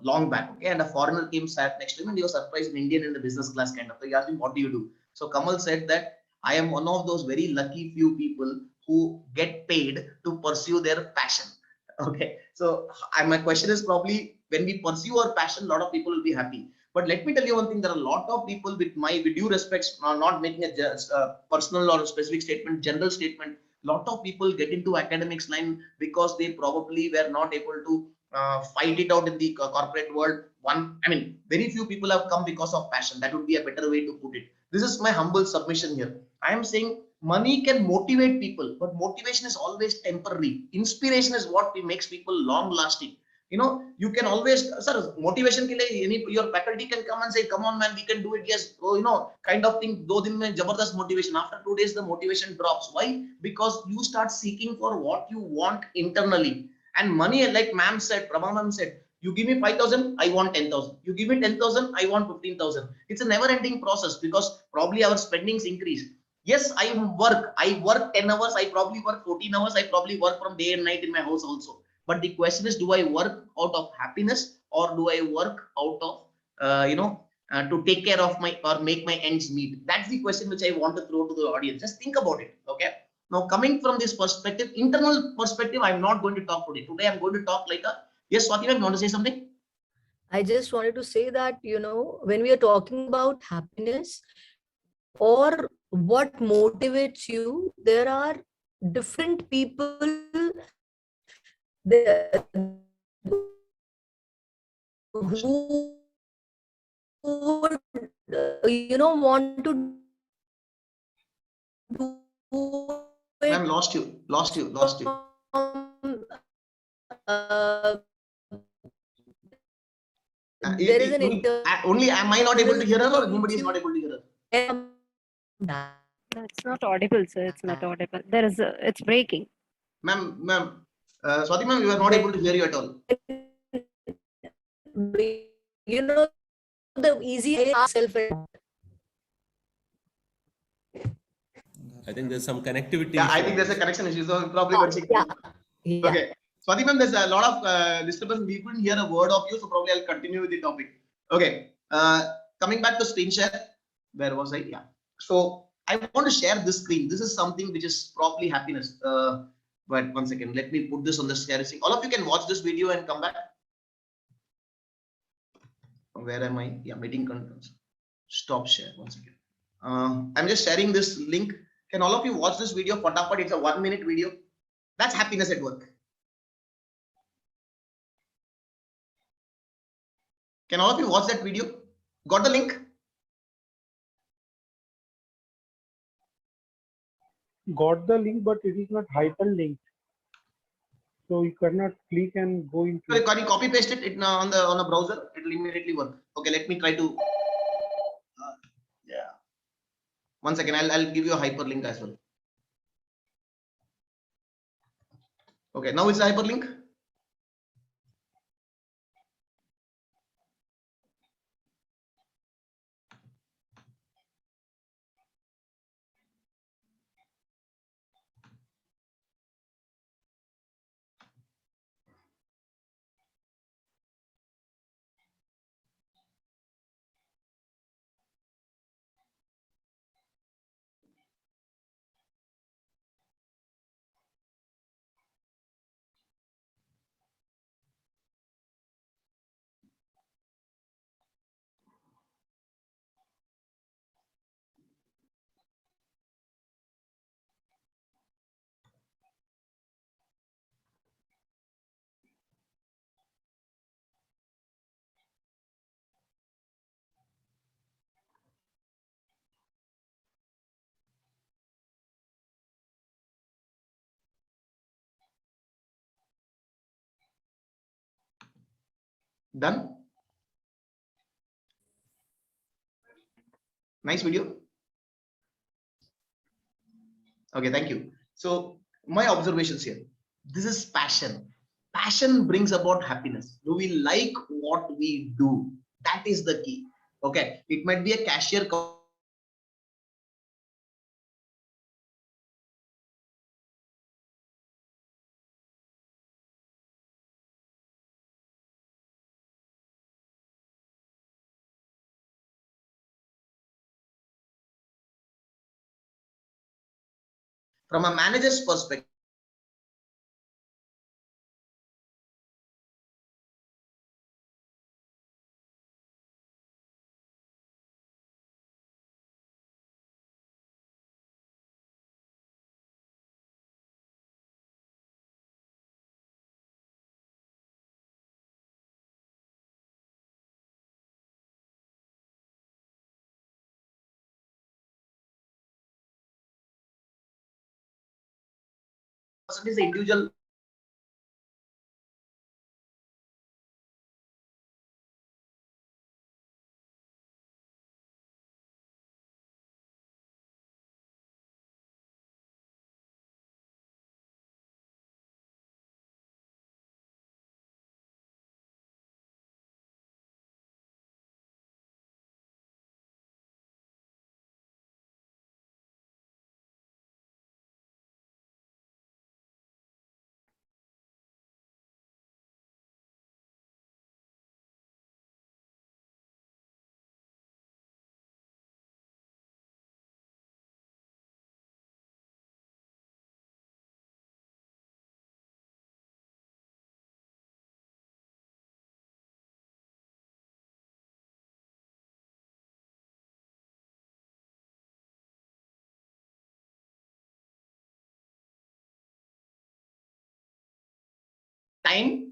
long back, okay, and a foreigner came, sat next to him, and he was surprised, an Indian in the business class kind of. So he asked him, what do you do? So Kamal said that I am one of those very lucky few people who get paid to pursue their passion. Okay, so my question is probably, when we pursue our passion, a lot of people will be happy. But let me tell you one thing, there are a lot of people, with due respects, not making a personal or a specific statement, general statement, lot of people get into academics line because they probably were not able to fight it out in the corporate world. Very few people have come because of passion. That would be a better way to put it. This is my humble submission here. I am saying money can motivate people, but motivation is always temporary. Inspiration is what makes people long lasting. You can always, sir, motivation ke liye, your faculty can come and say, come on man, we can do it. Yes. Kind of thing. 2 din mein jabardast motivation. After 2 days, the motivation drops. Why? Because you start seeking for what you want internally. And money, like ma'am said, Prabha ma'am said, you give me 5,000, I want 10,000. You give me 10,000, I want 15,000. It's a never ending process because probably our spendings increase. Yes, I work 10 hours. I probably work 14 hours. I probably work from day and night in my house also. But the question is, do I work out of happiness or do I work out of, to take care of or make my ends meet? That's the question which I want to throw to the audience. Just think about it. Okay. Now, coming from this perspective, internal perspective, I'm not going to talk today. Today, I'm going to talk like a, yes, Swati, you want to say something? I just wanted to say that, when we are talking about happiness or what motivates you, there are different people there who would, want to do Ma'am, it lost you. from, there is an Only am I not able to hear her or internal anybody is not issue. able to hear her? No, it's not audible, sir. It's not audible. It's breaking. Ma'am, Swati ma'am, we are not able to hear you at all. The easy self. I think there's some connectivity. Yeah, I issue. think there's a connection issue. So probably Yeah. Okay. Swati ma'am, there's a lot of disturbance. We couldn't hear a word of you, so probably I'll continue with the topic. Okay. Coming back to screen share. Where was I? Yeah. So I want to share this screen. This is something which is probably happiness. But 1 second, let me put this on the share screen. All of you can watch this video and come back. Where am I? Yeah, meeting controls. Stop share. 1 second. I'm just sharing this link. Can all of you watch this video? Fatapat, it's a 1-minute video. That's happiness at work. Can all of you watch that video? Got the link? got the link, but it is not hyperlinked. So you cannot click and go into Sorry, can you copy paste it, on the browser? It will immediately work. Okay, let me try to. Yeah. 1 second. I'll give you a hyperlink as well. Okay, now it's a hyperlink. Done. Nice video. Okay, thank you. So my observations here. This is passion. Passion brings about happiness. Do we like what we do? That is the key. Okay, it might be a cashier. From a manager's perspective, is the individual. Time.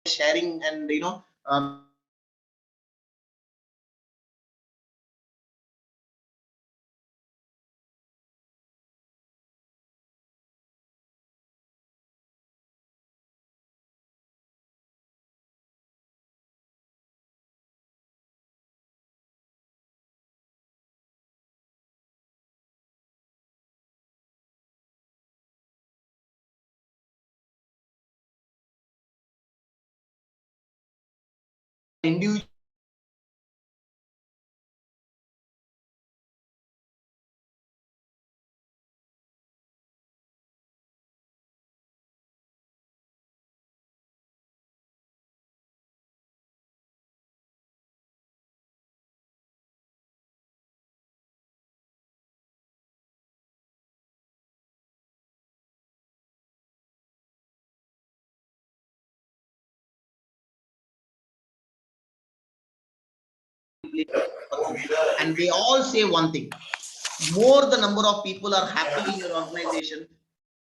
Sharing and individual. And they all say one thing: more the number of people are happy in your organization,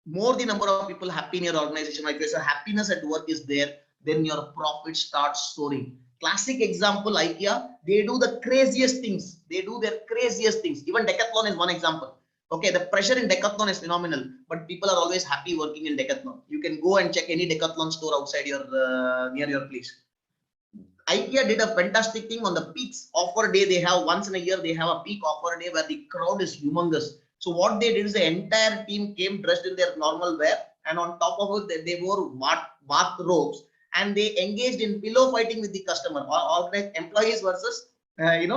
more the number of people happy in your organization, like there's a happiness at work is there, then your profit starts soaring. Classic example, IKEA, they do the craziest things. They do their craziest things. Even Decathlon is one example. Okay, the pressure in Decathlon is phenomenal, but people are always happy working in Decathlon. You can go and check any Decathlon store outside your near your place. IKEA did a fantastic thing on the peaks offer day. They have once in a year, they have a peak offer day where the crowd is humongous. So what they did is the entire team came dressed in their normal wear, and on top of it, they wore bath robes, and they engaged in pillow fighting with the customer, or organized employees versus the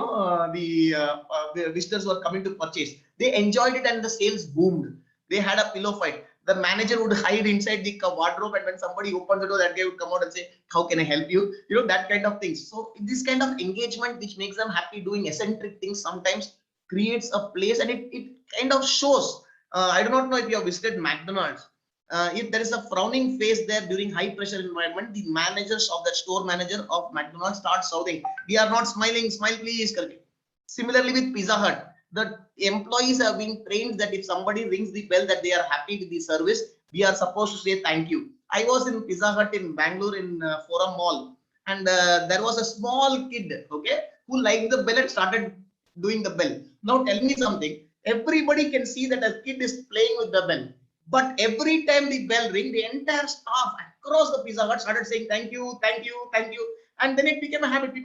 visitors who are coming to purchase. They enjoyed it and the sales boomed. They had a pillow fight. The manager would hide inside the wardrobe, and when somebody opens the door, that guy would come out and say, "How can I help you?" You know, that kind of things. So this kind of engagement, which makes them happy doing eccentric things, sometimes creates a place, and it kind of shows. I do not know if you have visited McDonald's. If there is a frowning face there during high pressure environment, the managers of that store manager of McDonald's start shouting, "We are not smiling, smile please." Similarly with Pizza Hut, the employees have been trained that if somebody rings the bell that they are happy with the service, we are supposed to say thank you. I was in Pizza Hut in Bangalore in Forum Mall, and there was a small kid, okay, who liked the bell and started doing the bell. Now tell me something. Everybody can see that a kid is playing with the bell, but every time the bell ring, the entire staff across the Pizza Hut started saying thank you, thank you, thank you, and then it became a habit.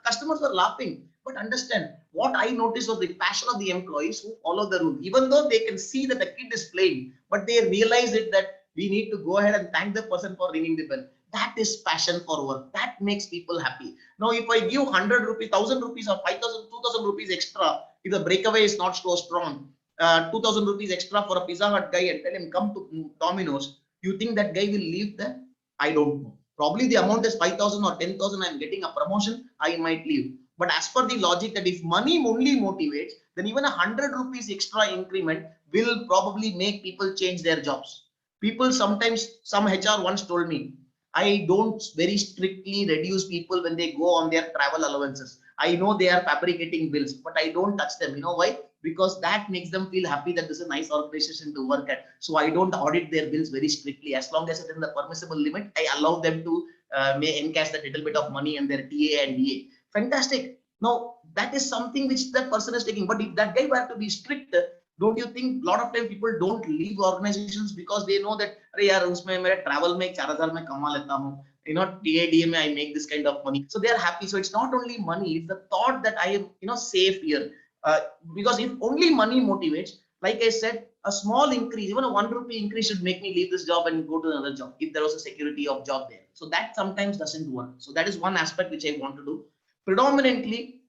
Customers were laughing. But understand, what I noticed was the passion of the employees who follow the rule, even though they can see that the kid is playing, but they realize it that we need to go ahead and thank the person for ringing the bell. That is passion for work. That makes people happy. Now, if I give 100 rupees, 1000 rupees, or 5000, 2000 rupees extra, if the breakaway is not so strong, 2000 rupees extra for a Pizza Hut guy and tell him come to Domino's, you think that guy will leave there? I don't know. Probably the amount is 5000 or 10,000. I'm getting a promotion. I might leave. But as per the logic that if money only motivates, then even 100 rupees extra increment will probably make people change their jobs. People sometimes, some HR once told me, I don't very strictly reduce people when they go on their travel allowances. I know they are fabricating bills, but I don't touch them. You know why? Because that makes them feel happy that this is a nice organization to work at. So I don't audit their bills very strictly. As long as it's in the permissible limit, I allow them to may encash that little bit of money and their TA and DA. Fantastic. Now that is something which that person is taking. But if that guy were to be strict, don't you think a lot of time people don't leave organizations because they know that, "Arey yaar, usme mere travel mein 4000 mein kama leta hu. You know, TADA mein I make this kind of money." So they are happy. So it's not only money; it's the thought that I am, safe here. Because if only money motivates, like I said, a small increase, even a 1 rupee increase should make me leave this job and go to another job if there was a security of job there. So that sometimes doesn't work. So that is one aspect which I want to do. Predominantly,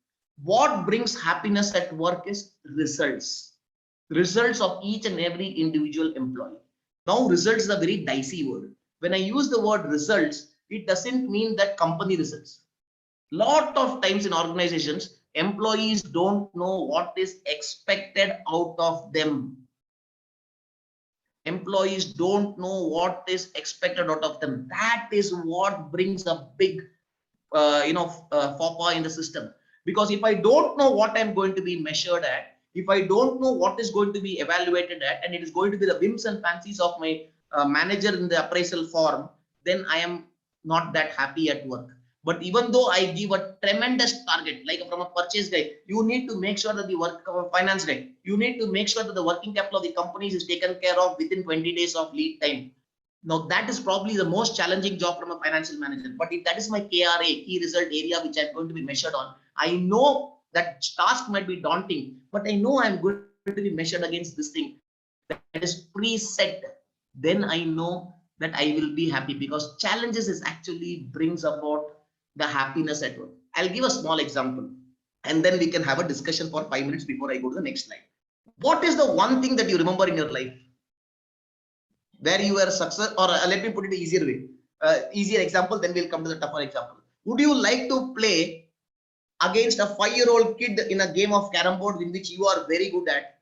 what brings happiness at work is results of each and every individual employee. Now, results is a very dicey word. When I use the word results, it doesn't mean that company results. Lot of times in organizations, employees don't know what is expected out of them. Employees don't know what is expected out of them. That is what brings a big faux pas in the system. Because if I don't know what I'm going to be measured at, if I don't know what is going to be evaluated at, and it is going to be the whims and fancies of my manager in the appraisal form, then I am not that happy at work. But even though I give a tremendous target, like from a purchase guy, you need to make sure that the finance guy, you need to make sure that the working capital of the companies is taken care of within 20 days of lead time. Now that is probably the most challenging job from a financial manager. But if that is my KRA, key result area, which I'm going to be measured on, I know that task might be daunting, but I know I'm going to be measured against this thing that is preset. Then I know that I will be happy, because challenges is actually brings about the happiness at work. I'll give a small example and then we can have a discussion for 5 minutes before I go to the next slide. What is the one thing that you remember in your life where you were success, or let me put it easier way, easier example, then we'll come to the tougher example. Would you like to play against a 5-year-old kid in a game of carom board in which you are very good at,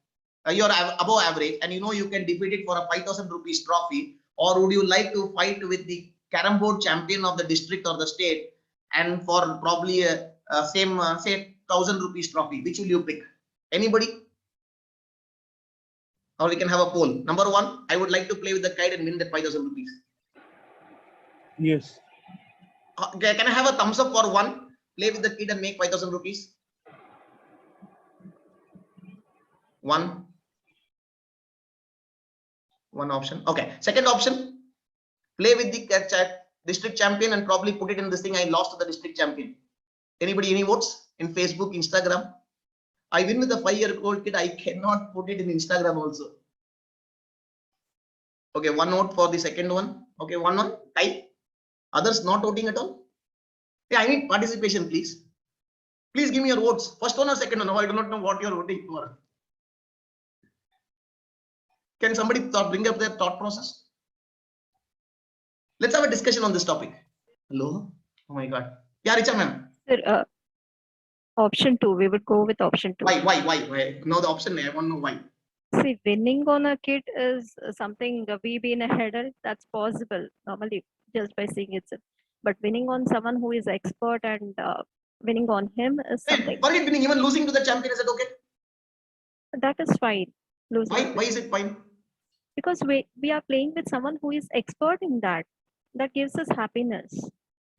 you're above average, and you know you can defeat it for a 5,000 rupees trophy? Or would you like to fight with the carom board champion of the district or the state and for probably a same say 1,000 rupees trophy? Which will you pick? Anybody? Or we can have a poll. Number one, I would like to play with the kite and win that 5,000 rupees. Yes. Can I have a thumbs up for one? Play with the kid and make 5,000 rupees. One option. Okay. Second option, play with the district champion and probably put it in this thing. I lost to the district champion. Anybody, any votes in Facebook, Instagram? I win with a 5-year-old kid. I cannot put it in Instagram also. Okay, one vote for the second one. Okay, one tie. Others not voting at all. Yeah, I need participation, please. Please give me your votes. First one or second one? No, I do not know what you are voting for. Can somebody bring up their thought process? Let's have a discussion on this topic. Hello? Oh my God. Yeah, Richa ma'am. Sir, option 2, we would go with option 2. Why? No, the option, I want to know why. See, winning on a kid is something we being a header, that's possible normally just by seeing it. But winning on someone who is expert and winning on him is something Forget winning, even losing to the champion, is it okay? that is fine. Losing Why is it fine? because we are playing with someone who is expert in that. That gives us happiness.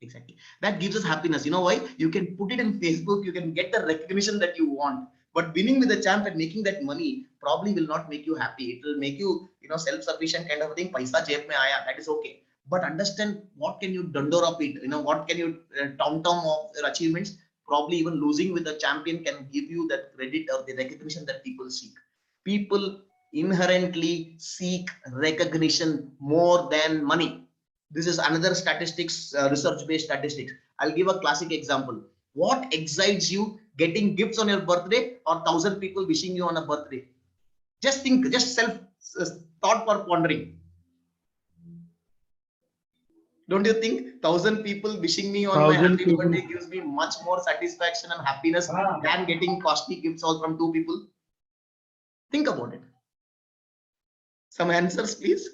Exactly. That gives us happiness. You know why? You can put it in Facebook, you can get the recognition that you want. But winning with the champ and making that money probably will not make you happy. It will make you, self-sufficient kind of a thing. Paisa jeb mein aaya, that is okay. But understand what can you dundor of it. What can you tom-tom of your achievements. Probably even losing with a champion can give you that credit or the recognition that people seek. People inherently seek recognition more than money. This is another statistics, research-based statistics. I'll give a classic example. What excites you, getting gifts on your birthday or 1,000 people wishing you on a birthday? Just think, just self thought for pondering. Don't you think 1,000 people wishing me on my happy birthday gives me much more satisfaction and happiness than getting costly gifts all from 2 people? Think about it. Some answers, please.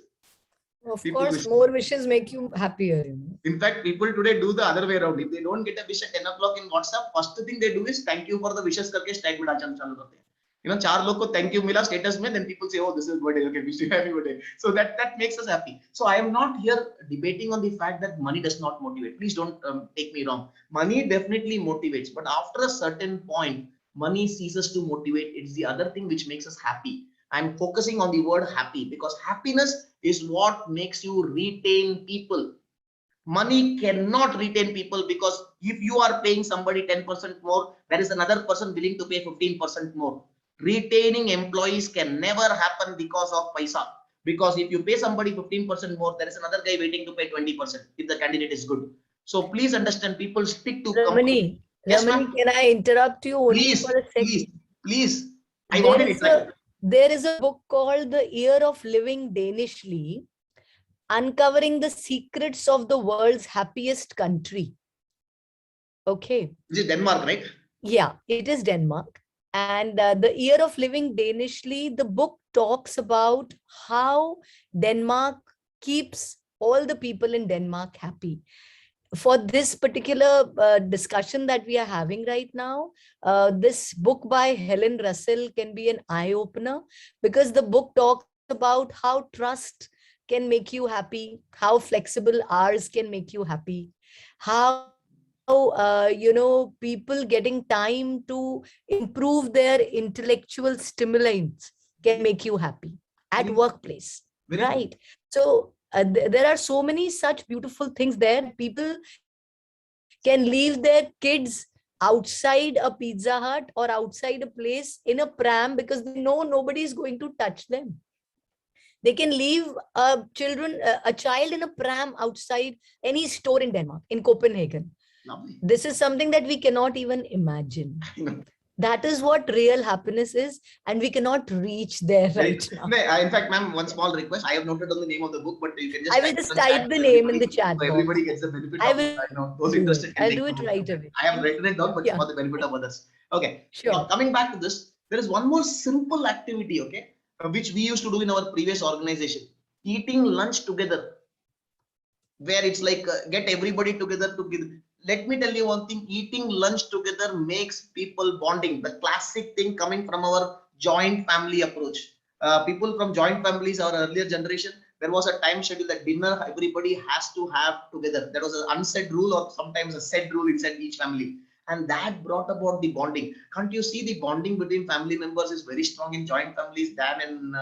Of course, more wishes make you happier. In fact, people today do the other way around. If they don't get a wish at 10 o'clock in WhatsApp, first thing they do is thank you for the wishes करके stack में डालना चालू करते हैं. 4 लोग को thank you मिला status में, then people say, oh, this is birthday, okay, wish you happy birthday. So that makes us happy. So I am not here debating on the fact that money does not motivate. Please don't take me wrong. Money definitely motivates, but after a certain point, money ceases to motivate. It's the other thing which makes us happy. I'm focusing on the word happy because happiness is what makes you retain people. Money cannot retain people because if you are paying somebody 10% more, there is another person willing to pay 15% more. Retaining employees can never happen because of paisa. Because if you pay somebody 15% more, there is another guy waiting to pay 20% if the candidate is good. So please understand, people stick to Ramani, yes, can I interrupt you only please, for a second? Please. I wanted it. There is a book called The Year of Living Danishly, Uncovering the Secrets of the World's Happiest Country. Okay. This is Denmark, right? Yeah, it is Denmark. And The Year of Living Danishly, the book talks about how Denmark keeps all the people in Denmark happy. For this particular discussion that we are having right now, this book by Helen Russell can be an eye-opener because the book talks about how trust can make you happy, how flexible hours can make you happy, how people getting time to improve their intellectual stimulants can make you happy at workplace, right? So there are so many such beautiful things there. People can leave their kids outside a Pizza Hut or outside a place in a pram because they know nobody is going to touch them. They can leave a child in a pram outside any store in Denmark, in Copenhagen. Lovely. This is something that we cannot even imagine. You know, That is what real happiness is, and we cannot reach there very- right now. No, in fact, ma'am, one small request. I have noted on the name of the book, but you can just. I will type just it on type chat the so name in the everybody- chat so box. everybody gets the benefit I of, will those do interested it. can I'll take do the it book. right away. I have written it down, but Yeah. for the benefit of others. Okay. Sure. Now, coming back to this, there is one more simple activity, okay, which we used to do in our previous organization, eating lunch together, where it's like get everybody together to give. Let me tell you one thing, eating lunch together makes people bonding. The classic thing coming from our joint family approach. People from joint families, our earlier generation, there was a time schedule that dinner everybody has to have together. That was an unsaid rule or sometimes a said rule inside each family. And that brought about the bonding. Can't you see the bonding between family members is very strong in joint families than in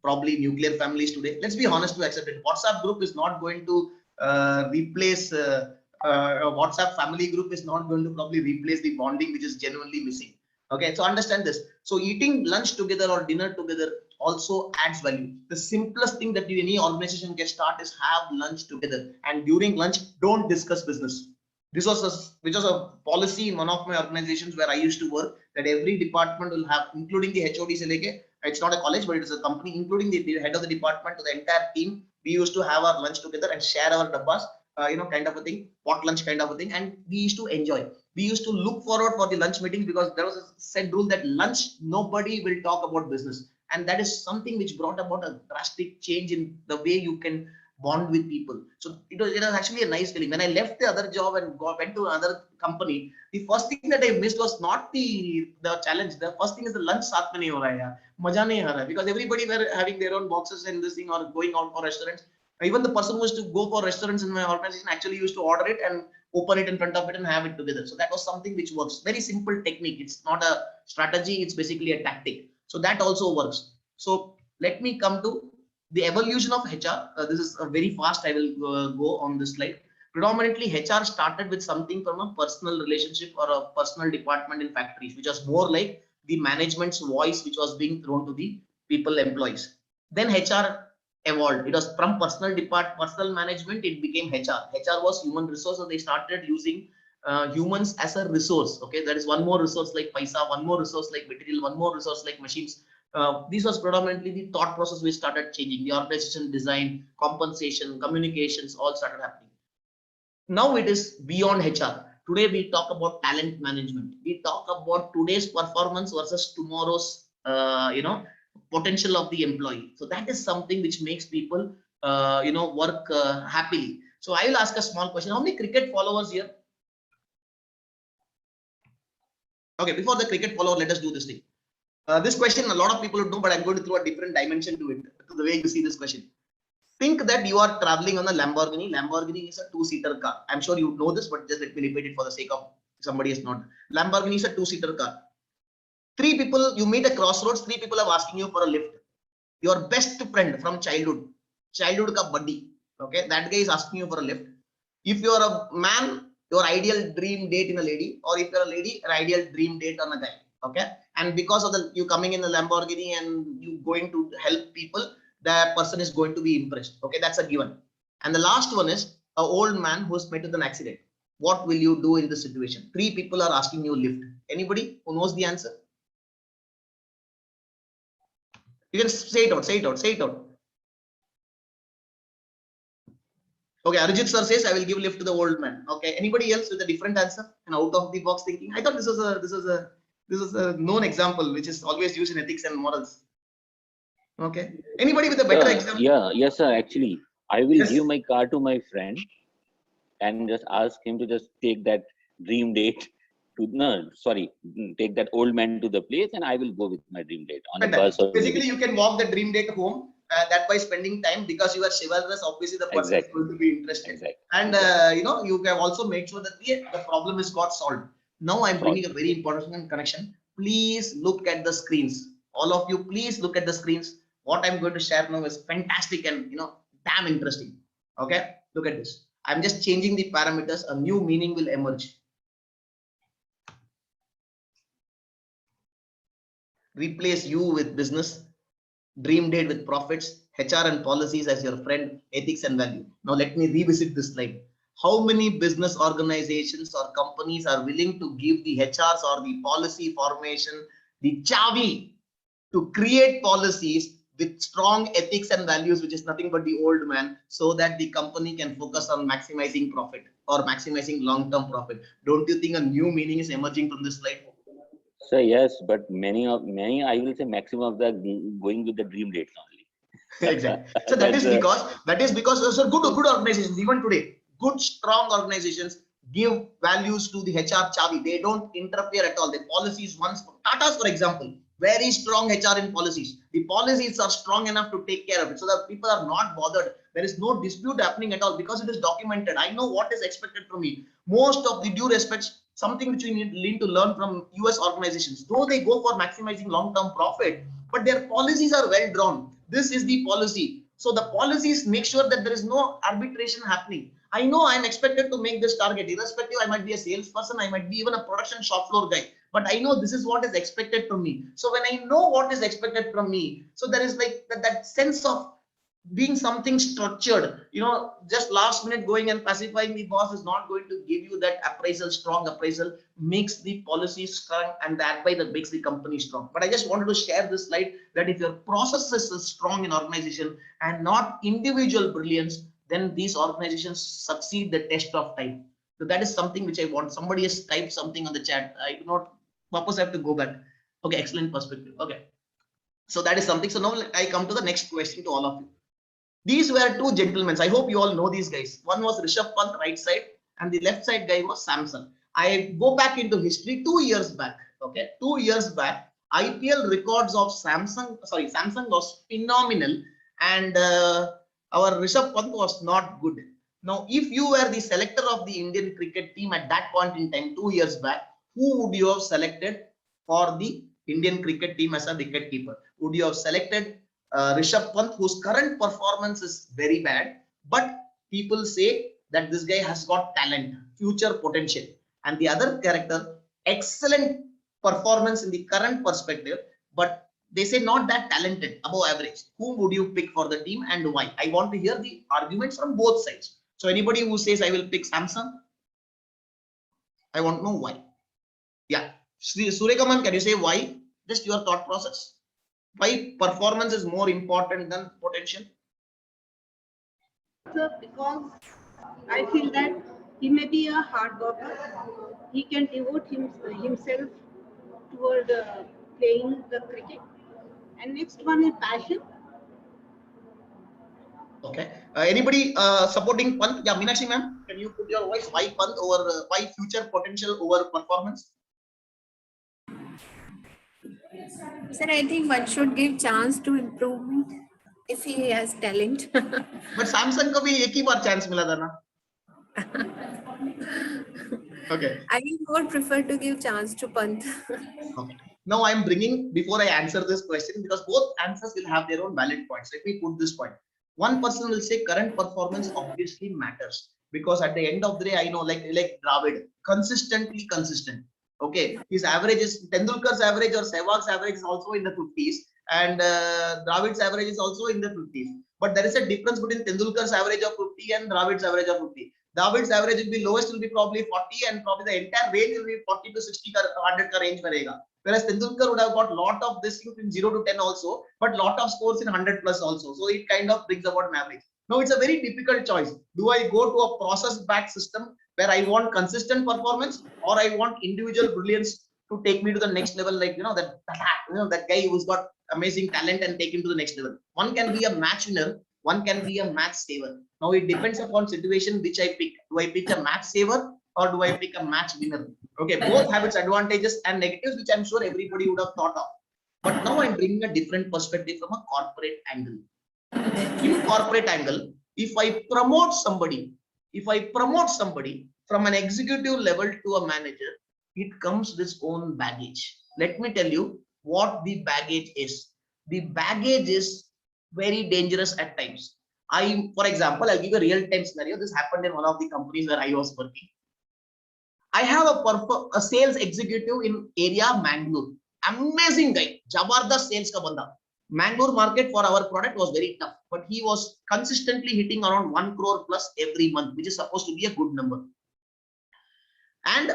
probably nuclear families today? Let's be honest to accept it. WhatsApp group is not going to replace a WhatsApp family group is not going to probably replace the bonding which is genuinely missing. Okay, so understand this. So eating lunch together or dinner together also adds value. The simplest thing that any organization can start is have lunch together, and during lunch, don't discuss business. This was a policy in one of my organizations where I used to work, that every department will have, including the HOD se leke, it's not a college, but it is a company, including the head of the department to the entire team. We used to have our lunch together and share our dabbas, kind of a thing, pot lunch kind of a thing, and we used to enjoy. We used to look forward for the lunch meeting because there was a said rule that lunch, nobody will talk about business. And that is something which brought about a drastic change in the way you can bond with people. So it was actually a nice feeling. When I left the other job and went to another company, the first thing that I missed was not the challenge. The first thing is the lunch saath mein nahi ho raha hai, maja nahi aa raha hai, because everybody were having their own boxes and this thing or going out for restaurants. Even the person who was to go for restaurants in my organization actually used to order it and open it in front of it and have it together. So that was something which works. Very simple technique. It's not a strategy. It's basically a tactic. So that also works. So let me come to the evolution of HR. This is a very fast. I will go on this slide. Predominantly, HR started with something from a personal relationship or a personal department in factories, which was more like the management's voice, which was being thrown to the people employees. Then HR evolved. It was from personal management, it became HR. HR was human resource, so they started using humans as a resource. Okay, there is one more resource like paisa, one more resource like material, one more resource like machines. This was predominantly the thought process which started changing. The organization design, compensation, communications all started happening. Now it is beyond HR. Today we talk about talent management. We talk about today's performance versus tomorrow's, potential of the employee. So that is something which makes people, work happily. So I will ask a small question. How many cricket followers here? Okay, before the cricket follower, let us do this thing. This question, a lot of people would know, but I'm going to throw a different dimension to it, to the way you see this question. Think that you are traveling on a Lamborghini. Lamborghini is a two-seater car. I'm sure you know this, but just let me repeat it for the sake of somebody is not. Lamborghini is a two-seater car. Three people, you meet at crossroads, three people are asking you for a lift. Your best friend from childhood ka buddy, okay, that guy is asking you for a lift. If you are a man, your ideal dream date in a lady, or if you're a lady, your ideal dream date on a guy, okay. And because of you coming in the Lamborghini and you going to help people, that person is going to be impressed. Okay, that's a given. And the last one is an old man who's met with an accident. What will you do in this situation? Three people are asking you lift. Anybody who knows the answer? You can say it out, say it out, say it out. Okay, Arijit sir says I will give lift to the old man. Okay, anybody else with a different answer and out of the box thinking? I thought this was a known example which is always used in ethics and morals. Okay, anybody with a better example? Yes, sir. Actually, I will Yes. give my car to my friend and just ask him to just take that dream date take that old man to the place, and I will go with my dream date on a bus. Or basically, you can walk the dream date home. That by spending time, because you are chivalrous, obviously the person is going to be interested. Exactly. And you can also make sure that the problem is got solved. Now I'm bringing a very important connection. Please look at the screens. All of you, please look at the screens. What I'm going to share now is fantastic and damn interesting. Okay, look at this. I'm just changing the parameters. A new meaning will emerge. Replace you with business, dream date with profits, HR and policies as your friend, ethics and value. Now let me revisit this slide. how many business organizations or companies are willing to give the HRs or the policy formation the chavi to create policies with strong ethics and values, which is nothing but the old man, so that the company can focus on maximizing profit or maximizing long-term profit. Don't you think a new meaning is emerging from this slide? So yes, but many, I will say maximum of the going with the dream dates only. Exactly. So that is because so good organizations even today, good strong organizations give values to the HR chavi. They don't interfere at all. The policies once Tata's, for example, very strong HR in policies. The policies are strong enough to take care of it, so that people are not bothered. There is no dispute happening at all because it is documented. I know what is expected from me. Most of the due respects, something which we need to learn from US organizations, though they go for maximizing long-term profit, but their policies are well drawn. This is the policy. So the policies make sure that there is no arbitration happening. I know I'm expected to make this target, irrespective. I might be a salesperson, I might be even a production shop floor guy, but I know this is what is expected from me. So when I know what is expected from me, so there is like that sense of being something structured. Just last minute going and pacifying the boss is not going to give you that appraisal. Strong appraisal makes the policy strong, and that way that makes the company strong. But I just wanted to share this slide that if your processes is strong in organization and not individual brilliance, then these organizations succeed the test of time. So that is something which I want. Somebody has typed something on the chat. I do not purpose have to go back. Okay, excellent perspective. Okay, so that is something. So now I come to the next question to all of you. These were two gentlemen. I hope you all know these guys. One was Rishabh Pant, right side, and the left side guy was Samson. I go back into history 2 years back. Okay, 2 years back, IPL records of Samsung was phenomenal, and our Rishabh Pant was not good. Now, if you were the selector of the Indian cricket team at that point in time, 2 years back, who would you have selected for the Indian cricket team as a wicket keeper? Would you have selected Rishabh Pant, whose current performance is very bad, but people say that this guy has got talent, future potential, and the other character, excellent performance in the current perspective, but they say not that talented, above average? Whom would you pick for the team and why? I want to hear the arguments from both sides. So anybody who says I will pick Samson, I want to know why. Yeah, Surekaman, can you say why? Just your thought process. Why performance is more important than potential? Sir, because I feel that he may be a hard worker. He can devote himself toward playing the cricket. And next one is passion. Okay. Anybody supporting Pant? Yeah, Meenakshi ma'am, can you put your voice? Why Pant over why future potential over performance? Sir, I think one should give chance to improvement if he has talent. But Samsung को भी एक ही बार chance मिला था ना? Okay. I will more prefer to give chance to Pant. Okay. Now I'm bringing, before I answer this question, because both answers will have their own valid points. Let me put this point. One person will say current performance obviously matters, because at the end of the day, I know like Dravid, consistently consistent. Okay, his average is Tendulkar's average or Sehwag's average is also in the 50s, and Dravid's average is also in the 50s. But there is a difference between Tendulkar's average of 50 and Dravid's average of 50. Dravid's average will be lowest will be probably 40, and probably the entire range will be 40 to 60 100 ka range marega. Whereas Tendulkar would have got lot of this in 0 to 10 also, but lot of scores in 100 plus also. So it kind of brings about an average. Now it's a very difficult choice. Do I go to a process-backed system where I want consistent performance, or I want individual brilliance to take me to the next level? Like that guy who's got amazing talent and take him to the next level. One can be a match winner, one can be a match saver. Now it depends upon situation which I pick. Do I pick a match saver or do I pick a match winner? Okay, both have its advantages and negatives, which I'm sure everybody would have thought of. But now I'm bringing a different perspective from a corporate angle. In corporate angle, if I promote somebody from an executive level to a manager, it comes with its own baggage. Let me tell you what the baggage is. The baggage is very dangerous at times. For example, I'll give you a real-time scenario. This happened in one of the companies where I was working. I have a sales executive in area Mangalore. Amazing guy, Jabardast sales ka banda. Mangalore market for our product was very tough, but he was consistently hitting around 1 crore plus every month, which is supposed to be a good number. And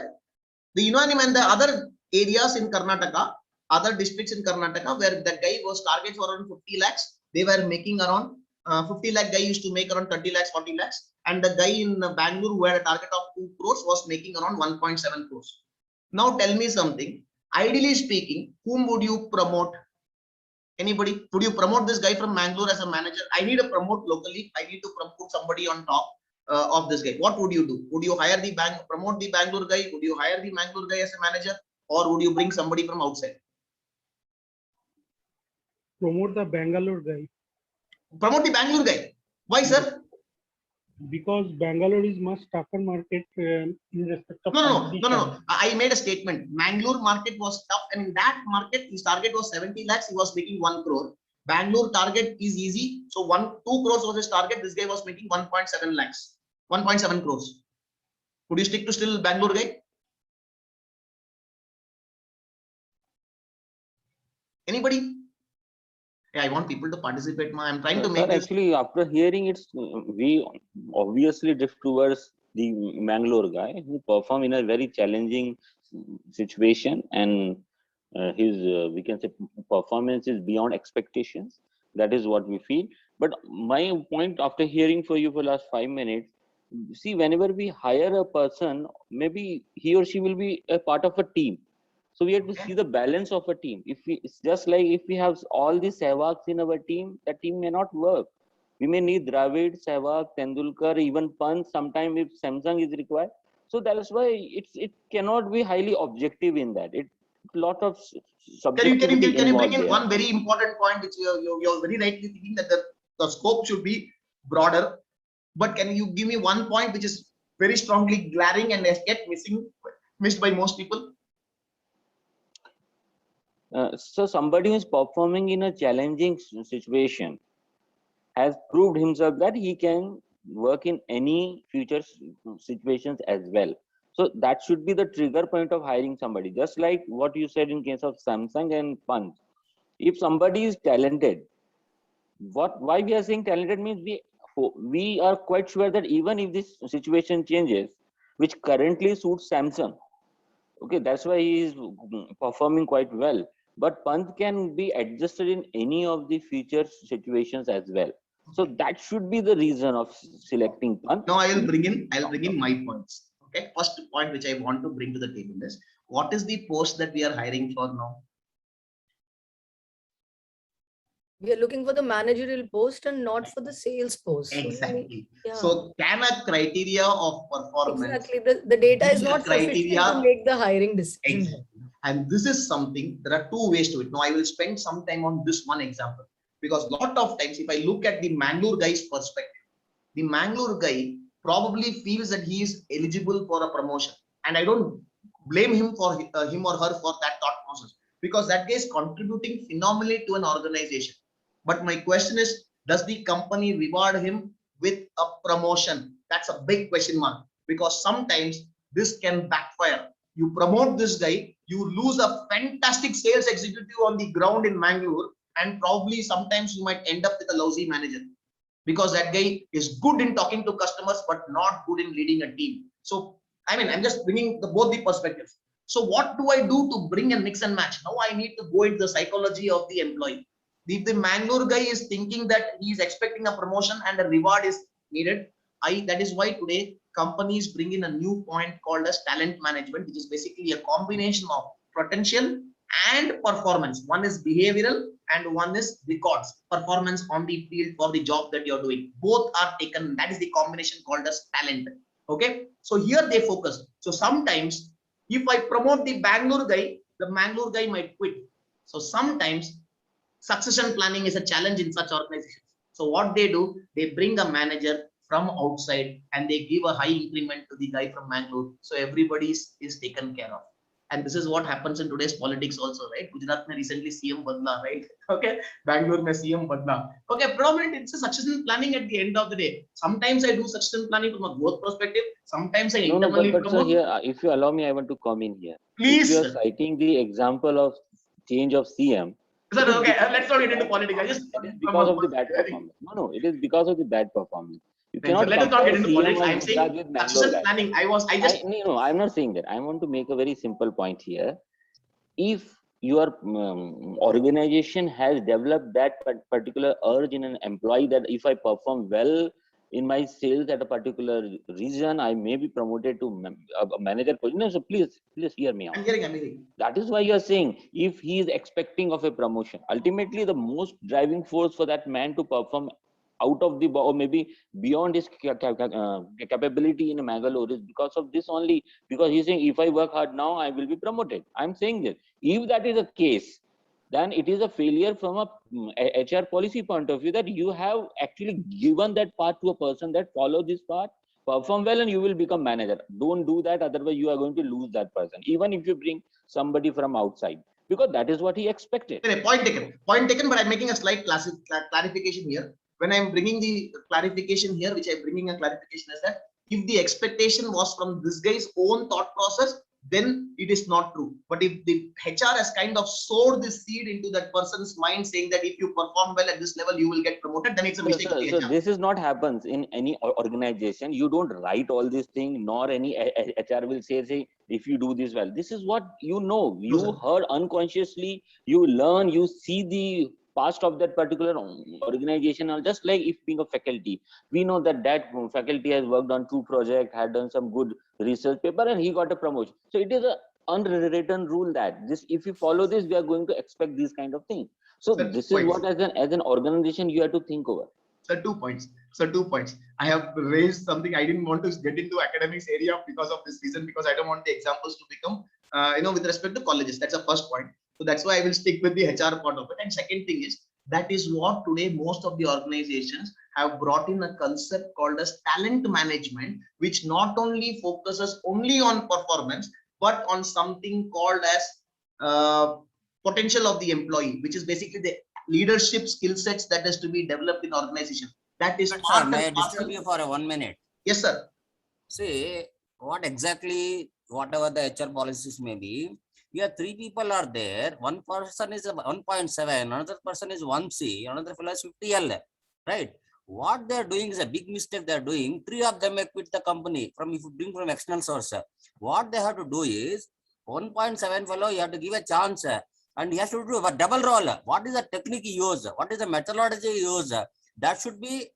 the and the other areas in Karnataka, other districts in Karnataka, where the guy was targets were around 50 lakhs, they were making around 50 lakh guy used to make around 30 lakhs, 40 lakhs. And the guy in Bangalore who had a target of 2 crores was making around 1.7 crores. Now tell me something. Ideally speaking, whom would you promote? Anybody? Would you promote this guy from Mangalore as a manager? I need to promote locally. I need to put somebody on top of this guy. What would you do? Would you hire the promote the Bangalore guy? Would you hire the Mangalore guy as a manager? Or would you bring somebody from outside? Promote the Bangalore guy. Promote the Bangalore guy. Why, sir? Because Bangalore is much tougher market in respect of No. I made a statement. Mangalore market was tough, and in that market, his target was 70 lakhs. He was making 1 crore. Bangalore target is easy. So 2 crores was his target. This guy was making 1.7 lakhs, 1.7 crores. Would you stick to still Bangalore guy? Anybody? Yeah, I want people to participate. I'm trying to make this. Actually, after hearing it, we obviously drift towards the Mangalore guy who performed in a very challenging situation, and his we can say performance is beyond expectations. That is what we feel. But my point after hearing for you for the last 5 minutes, see, whenever we hire a person, maybe he or she will be a part of a team. So we have to see the balance of a team. It's just like if we have all the Sehwags in our team, that team may not work. We may need Dravid, Sehwag, Tendulkar, even Pant sometime if Samsung is required. So that is why it cannot be highly objective in that. It's a lot of subjectivity. Can you bring in one very important point which you're very rightly thinking that the scope should be broader. But can you give me one point which is very strongly glaring and has kept missed by most people? So somebody who is performing in a challenging situation has proved himself that he can work in any future situations as well. So that should be the trigger point of hiring somebody. Just like what you said in case of Samsung and Pant. If somebody is talented, why we are saying talented means we are quite sure that even if this situation changes, which currently suits Samsung, okay, that's why he is performing quite well. But Pant can be adjusted in any of the future situations as well. So that should be the reason of selecting Pant. Now I'll bring in my points. Okay, first point which I want to bring to the table is what is the post that we are hiring for now? We are looking for the managerial post and not for the sales post. Exactly. Yeah. So can a criteria of performance? Exactly. The data is not sufficient to make the hiring decision. Exactly. And this is something, there are two ways to it. Now I will spend some time on this one example, because a lot of times if I look at the Mangalore guy's perspective, the Mangalore guy probably feels that he is eligible for a promotion. And I don't blame him for him or her for that thought process, because that guy is contributing phenomenally to an organization. But my question is, does the company reward him with a promotion? That's a big question mark, because sometimes this can backfire. You promote this guy, you lose a fantastic sales executive on the ground in Mangalore, and probably sometimes you might end up with a lousy manager, because that guy is good in talking to customers but not good in leading a team. So I mean, I'm just bringing both the perspectives. So what do I do to bring a mix and match? Now I need to go into the psychology of the employee. If the Mangalore guy is thinking that he is expecting a promotion and a reward is needed, that is why today companies bring in a new point called as talent management, which is basically a combination of potential and performance. One is behavioral and one is records, performance on the field for the job that you're doing. Both are taken. That is the combination called as talent. Okay. So here they focus. So sometimes if I promote the Bangalore guy, the Mangalore guy might quit. So sometimes succession planning is a challenge in such organizations. So what they do, they bring a manager from outside and they give a high increment to the guy from Mangalore. So everybody is taken care of. And this is what happens in today's politics also, right? Gujarat mein recently CM badla, right? Okay. Bangalore mein CM badla. Okay. Predominantly it's a succession planning at the end of the day. Sometimes I do succession planning from a growth perspective. Sometimes I internally but so here, if you allow me, I want to come in here. Please. If you are citing the example of change of CM, Sir, okay, let's not get into politics. I just It is because of the bad performance. No, it is because of the bad performance. You Fine, sir, cannot let us not get compare into CM politics. of I'm saying Gujarat with Bangalore succession guy. planning. No, I'm not saying that. I want to make a very simple point here. If your organization has developed that particular urge in an employee that if I perform well in my sales at a particular region, I may be promoted to a manager position. No, so please hear me out. I'm hearing. That is why you are saying if he is expecting of a promotion, ultimately the most driving force for that man to perform out of the or maybe beyond his capability in Mangalore is because of this only, because he's saying if I work hard now I will be promoted. I'm saying this. If that is the case, then it is a failure from a HR policy point of view, that you have actually given that path to a person that follow this path, perform well, and you will become manager. Don't do that, otherwise you are going to lose that person, even if you bring somebody from outside, because that is what he expected. Point taken, but I'm making a slight clarification here. When I'm bringing the clarification here, which I'm bringing a clarification is that if the expectation was from this guy's own thought process, then it is not true. But if the HR has kind of sowed this seed into that person's mind, saying that if you perform well at this level, you will get promoted, then it's a mistake. So this is not happens in any organization. You don't write all these things, nor any HR will say if you do this well. This is what you know. You heard unconsciously. You learn. You see the past of that particular organization. Just like if being a faculty, we know that faculty has worked on 2 projects, had done some good research paper, and he got a promotion. So it is a unwritten rule that this, if you follow this, we are going to expect these kind of things. So this is what as an organization you have to think over. Sir, 2 points. I have raised something. I didn't want to get into academics area because of this reason, because I don't want the examples to become with respect to colleges. That's the first point. So that's why I will stick with the HR part of it. And second thing is, that is what today most of the organizations have brought in a concept called as talent management, which not only focuses only on performance, but on something called as potential of the employee, which is basically the leadership skill sets that has to be developed in organization. That is Sir, may I disturb you for 1 minute? Yes, sir. See, what exactly, whatever the HR policies may be, here 3 people are there. One person is 1.7, another person is 1C, another fellow is 50L, right? What they're doing is a big mistake they're doing. 3 of them may quit the company if you bring from external source. What they have to do is 1.7 fellow, you have to give a chance, and he has to do a double role. What is the technique he use? What is the methodology he use? That should be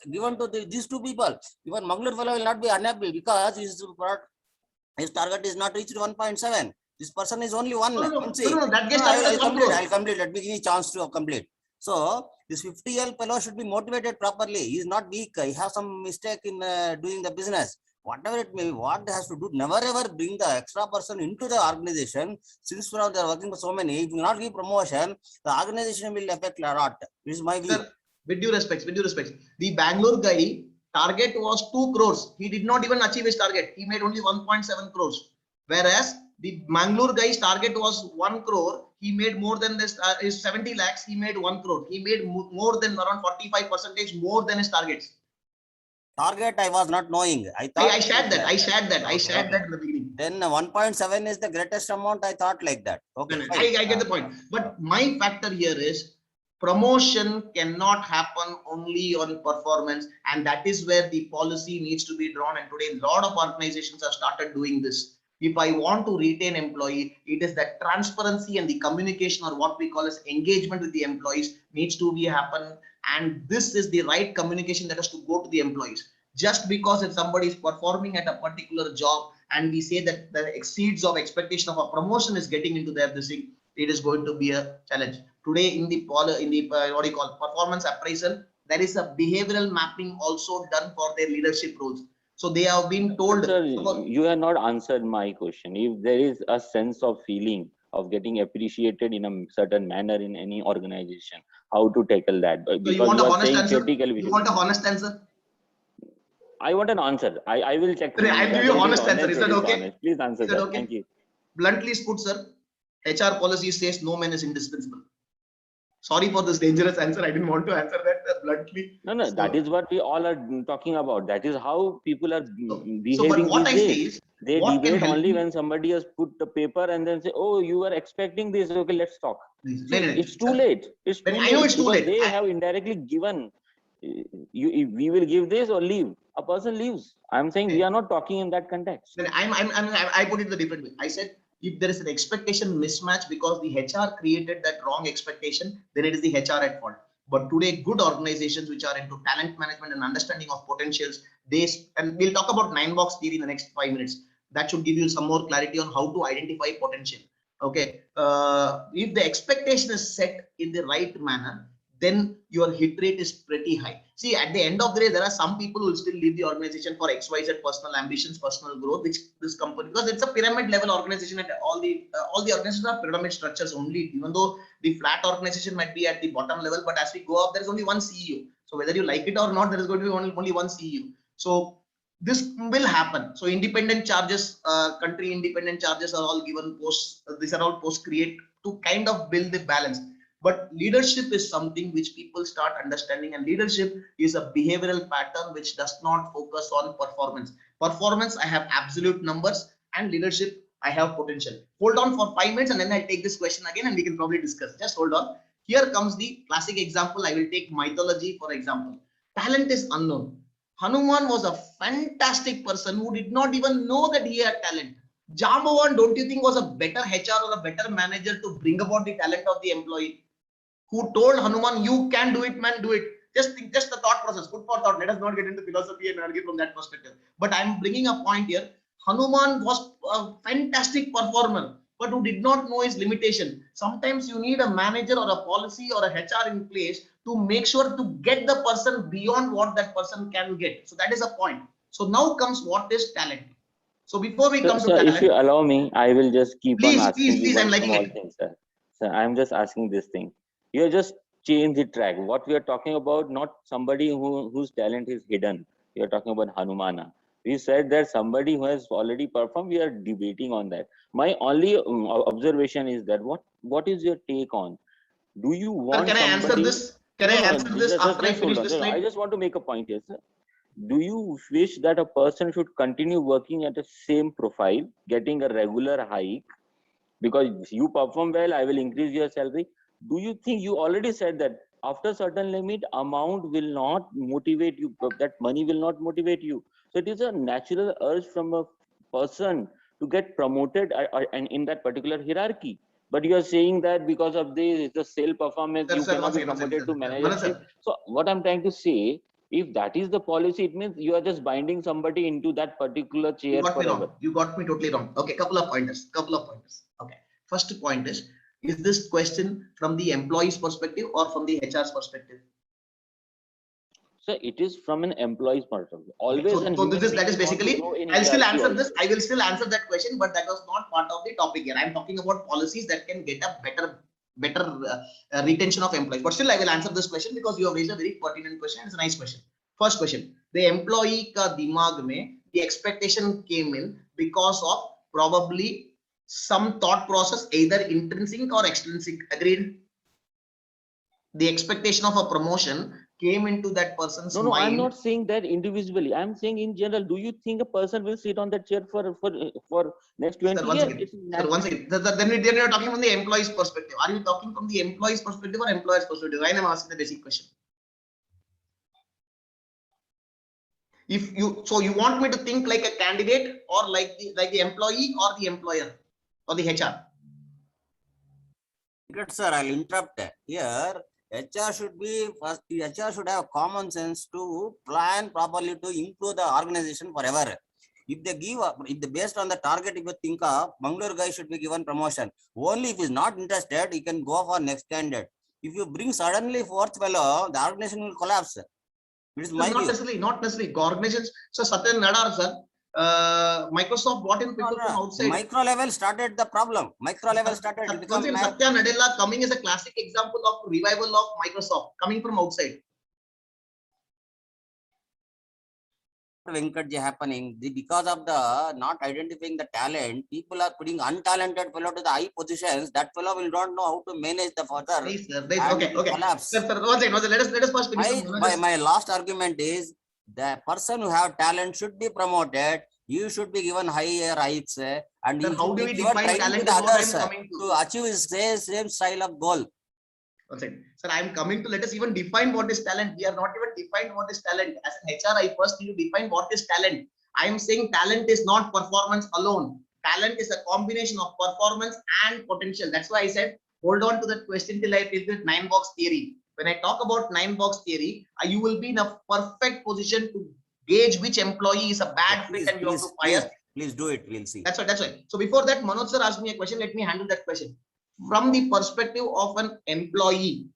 given to these 2 people. Even Mangalore fellow will not be unhappy because his target is not reached 1.7. This person is only 1. No, that gets I'll complete. Let me give you a chance to complete. So this 50L fellow should be motivated properly. He is not weak. He has some mistake in doing the business. Whatever it may be, what they has to do, never ever bring the extra person into the organization. Since they are working for so many, if you not give promotion, the organization will affect a lot. This is my view. Sir, with due respect, the Bangalore guy target was 2 crores. He did not even achieve his target. He made only 1.7 crores. Whereas the Mangalore guy's target was 1 crore. He made more than this, his 70 lakhs. He made 1 crore. He made more than around 45% more than his targets. Target I was not knowing. I shared that. I shared that in the beginning. Then 1.7 is the greatest amount. I thought like that. Okay. I get the point. But my factor here is promotion cannot happen only on performance, and that is where the policy needs to be drawn. And today, a lot of organizations have started doing this. If I want to retain employee, it is that transparency and the communication, or what we call as engagement with the employees, needs to be happen. And this is the right communication that has to go to the employees. Just because if somebody is performing at a particular job and we say that the exceeds of expectation of a promotion is getting into their thing, it is going to be a challenge. Today in the what do you call performance appraisal, there is a behavioral mapping also done for their leadership roles. So they have been told. Sir, you have not answered my question. If there is a sense of feeling of getting appreciated in a certain manner in any organization, how to tackle that? So you want a honest answer? You want a honest answer? I want an answer. I will check. I'll give you a honest answer. Is that okay? Please answer that. Thank you. Bluntly put, sir, HR policy says no man is indispensable. Sorry for this dangerous answer. I didn't want to answer that bluntly. No, So- that is what we all are talking about. That is how people are So, behaving but what I these say days. is, They what can debate help only you- when somebody has put the paper and then say, "Oh, you were expecting this. Okay, let's talk." No, no, no, It's too sir. late. It's too I late know it's too because late. they I- have indirectly given you. We will give this or leave. A person leaves. I'm saying we are not talking in that context. Then I put it the different way. I said, if there is an expectation mismatch because the HR created that wrong expectation, then it is the HR at fault. But today, good organizations which are into talent management and understanding of potentials, and we'll talk about 9-box theory in the next 5 minutes. That should give you some more clarity on how to identify potential. Okay, if the expectation is set in the right manner, then your hit rate is pretty high. See, at the end of the day, there are some people who will still leave the organization for XYZ personal ambitions, personal growth, which this company, because it's a pyramid level organization, and all the organizations are pyramid structures only, even though the flat organization might be at the bottom level, but as we go up, there is only one CEO. So whether you like it or not, there is going to be only one CEO. So this will happen. So independent charges, country independent charges are all given posts. These are all posts create to kind of build the balance. But leadership is something which people start understanding, and leadership is a behavioral pattern which does not focus on performance. Performance, I have absolute numbers, and leadership, I have potential. Hold on for 5 minutes and then I'll take this question again and we can probably discuss. Just hold on. Here comes the classic example. I will take mythology for example. Talent is unknown. Hanuman was a fantastic person who did not even know that he had talent. Jambavan, don't you think, was a better HR or a better manager to bring about the talent of the employee? Who told Hanuman, you can do it, man, do it. Just think, just the thought process, food for thought. Let us not get into philosophy and argue from that perspective. But I'm bringing a point here. Hanuman was a fantastic performer, but who did not know his limitation. Sometimes you need a manager or a policy or a HR in place to make sure to get the person beyond what that person can get. So that is a point. So now comes what is talent. So before we come to Sir, talent, if you allow me, I will just keep please, on asking please, you I'm one liking small it. thing, sir. Sir, I'm just asking this thing. You have just changed the track. What we are talking about, not somebody whose talent is hidden. We are talking about Hanumana. We said that somebody who has already performed, we are debating on that. My only observation is that what is your take on? Do you want Can I answer somebody? this? Can I answer this after I finish this I slide? just want to make a point here, sir. Do you wish that a person should continue working at the same profile, getting a regular hike? Because if you perform well, I will increase your salary. Do you think, you already said that after certain limit, amount will not motivate you, that money will not motivate you. So it is a natural urge from a person to get promoted and in that particular hierarchy. But you are saying that because of the sale performance, you cannot be promoted to managership. So what I'm trying to say, if that is the policy, it means you are just binding somebody into that particular chair forever. You got me totally wrong. Okay, couple of pointers. Okay, first point is this question from the employee's perspective or from the HR's perspective? So it is from an employee's perspective. Always. So that is basically, I'll still answer this. I will still answer that question, but that was not part of the topic here. I'm talking about policies that can get a better retention of employees. But still, I will answer this question because you have raised a very pertinent question. It's a nice question. First question: the employee ka dimag mein the expectation came in because of probably some thought process, either intrinsic or extrinsic. Agreed? The expectation of a promotion came into that person's mind. No, I'm not saying that individually. I'm saying in general. Do you think a person will sit on that chair for next 20 years? Once again, then you're talking from the employee's perspective. Are you talking from the employee's perspective or employer's perspective? I am asking the basic question. If you want me to think like a candidate or like the employee or the employer or the HR? Good, sir. I'll interrupt here. HR should be first. HR should have common sense to plan properly to improve the organization forever. If they give up, if they based on the target, if you think of Bangalore guy should be given promotion. Only if he's not interested, he can go for next candidate. If you bring suddenly fourth fellow, the organization will collapse. It is my view. Not necessarily. Organizations. So Satya Nadar, sir. Microsoft brought in people from outside. Micro level started the problem. Micro level started. Satya Nadella coming is a classic example of revival of Microsoft coming from outside. Venkatji happening, because of the not identifying the talent, people are putting untalented fellow to the high positions. That fellow will not know how to manage the further. Nice, sir. And Okay, it will okay. collapse. Sir, one second. Let us first finish. My last argument is the person who have talent should be promoted. You should be given higher heights, and Sir, you how should do be we given define training talent with is what I am others coming to. to achieve his same style of goal. One second. Sir, I am coming to, let us even define what is talent. We are not even defined what is talent. As an HR, I first need to define what is talent. I am saying talent is not performance alone. Talent is a combination of performance and potential. That's why I said, hold on to that question till I feel the 9-box theory. When I talk about 9-box theory, you will be in a perfect position to gauge which employee is a bad fit and you have to fire. Please do it. We'll see. That's right. So before that, Manoj sir asked me a question. Let me handle that question. From the perspective of an employee,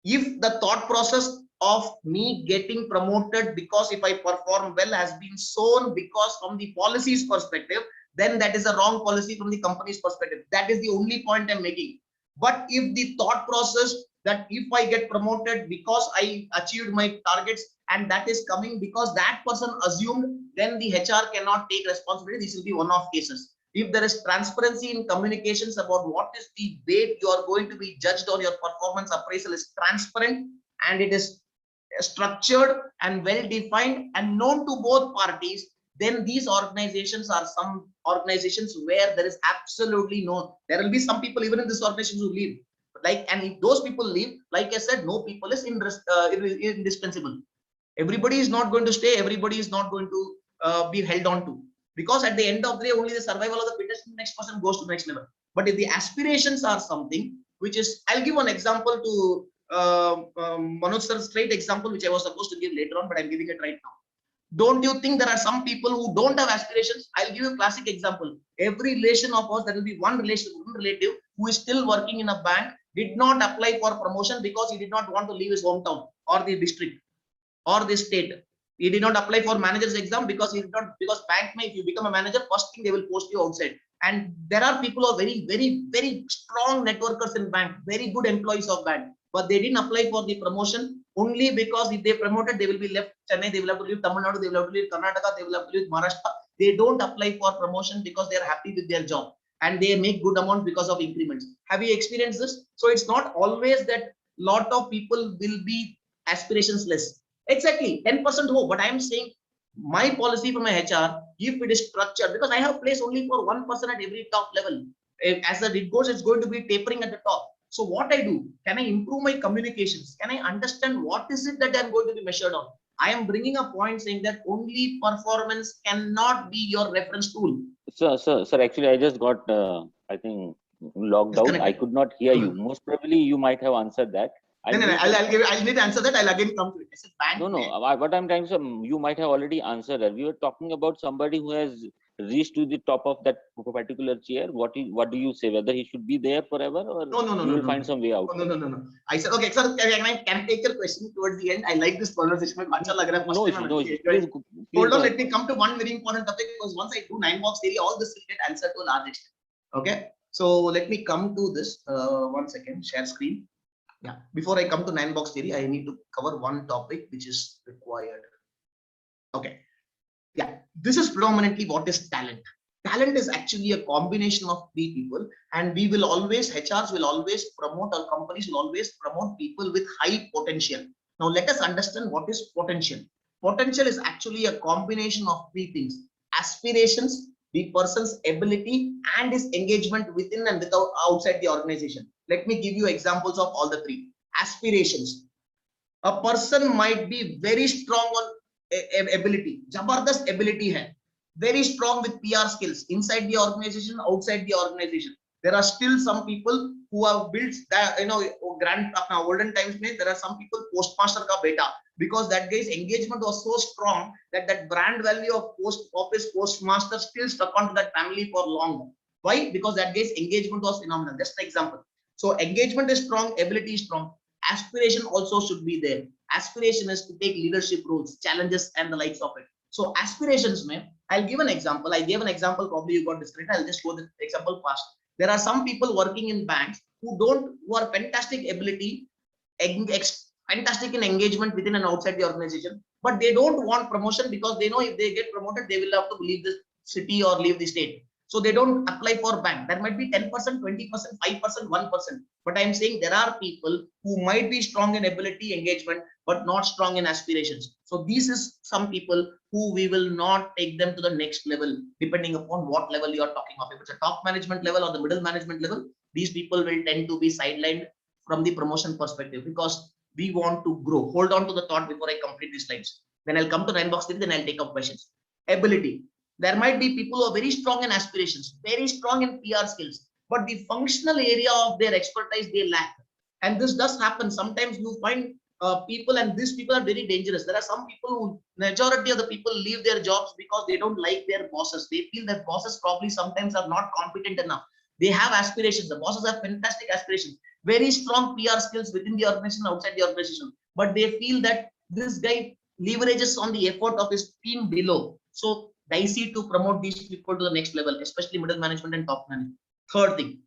if the thought process of me getting promoted because if I perform well has been sown because from the policy's perspective, then that is a wrong policy from the company's perspective. That is the only point I'm making. But if the thought process that if I get promoted because I achieved my targets and that is coming because that person assumed, then the HR cannot take responsibility. This will be one of cases. If there is transparency in communications about what is the weight you are going to be judged on, your performance appraisal is transparent and it is structured and well defined and known to both parties, then these organizations are some organizations where there is absolutely no, there will be some people even in this organization who leave. And if those people leave, like I said, no people is indispensable. Everybody is not going to stay, everybody is not going to be held on to. Because at the end of the day, only the survival of the fittest, the next person goes to the next level. But if the aspirations are something which is, I'll give one example to Manoj sir, straight example, which I was supposed to give later on, but I'm giving it right now. Don't you think there are some people who don't have aspirations? I'll give you a classic example. Every relation of ours, there will be one relative who is still working in a bank, did not apply for promotion because he did not want to leave his hometown or the district or the state. He did not apply for manager's exam because he did not, because bank may, if you become a manager, first thing they will post you outside. And there are people who are very, very, very strong networkers in bank, very good employees of bank, but they didn't apply for the promotion only because if they promoted, they will be left Chennai, they will have to leave Tamil Nadu, they will have to leave Karnataka, they will have to leave Maharashtra. They don't apply for promotion because they are happy with their job and they make good amount because of increments. Have you experienced this? So it's not always that lot of people will be aspirationless. Exactly, 10% hope. But I am saying my policy from my HR, if it is structured, because I have place only for 1% at every top level. As it goes, it's going to be tapering at the top. So what I do, can I improve my communications? Can I understand what is it that I'm going to be measured on? I am bringing a point saying that only performance cannot be your reference tool. Sir, actually, I just got, I think, logged out. I could not hear you. Most probably, you might have answered that. I'll need to answer that. I'll again come to it. I said bank. No. What I'm trying to say, you might have already answered that. We were talking about somebody who has reached to the top of that particular chair. What do you say? Whether he should be there forever or you will find some way out? No. I said, okay, sir, can I take your question towards the end? I like this conversation. No, hold on, let me come to one very important topic because once I do 9-box theory, all this will get answered to a large extent. Okay, so let me come to this. 1 second, share screen. Yeah, before I come to 9-box theory, I need to cover one topic which is required. Okay, yeah, this is predominantly what is talent. Talent is actually a combination of 3 people, and we will always, HRs will always promote, or companies will always promote people with high potential. Now let us understand what is potential. Potential is actually a combination of 3 things: aspirations, the person's ability, and his engagement within and without outside the organization. Let me give you examples of all the 3. Aspirations. A person might be very strong on ability, jabardast ability hai, very strong with PR skills inside the organization, outside the organization. There are still some people who have built that, olden times mein, there are some people postmaster ka beta, because that guy's engagement was so strong that that brand value of office postmaster still stuck onto that family for long. Why? Because that guy's engagement was phenomenal. Just an example. So engagement is strong, ability is strong. Aspiration also should be there. Aspiration is to take leadership roles, challenges, and the likes of it. So aspirations, man, I'll give an example. I gave an example, probably you got disconnected. I'll just go the example fast. There are some people working in banks who are fantastic ability, fantastic in engagement within and outside the organization, but they don't want promotion because they know if they get promoted, they will have to leave the city or leave the state. So they don't apply for bank. There might be 10%, 20%, 5%, 1%. But I'm saying there are people who might be strong in ability, engagement, but not strong in aspirations. So this is some people who we will not take them to the next level, depending upon what level you are talking of. If it's a top management level or the middle management level, these people will tend to be sidelined from the promotion perspective because we want to grow. Hold on to the thought before I complete these slides. Then I'll come to 9-box theory, then I'll take up questions. Ability. There might be people who are very strong in aspirations, very strong in PR skills, but the functional area of their expertise they lack. And this does happen. Sometimes you find people, and these people are very dangerous. There are some people who, majority of the people leave their jobs because they don't like their bosses. They feel that bosses probably sometimes are not competent enough. They have aspirations. The bosses have fantastic aspirations, very strong PR skills within the organization, outside the organization, but they feel that this guy leverages on the effort of his team below. So dicey to promote these people to the next level, especially middle management and top management. Third thing,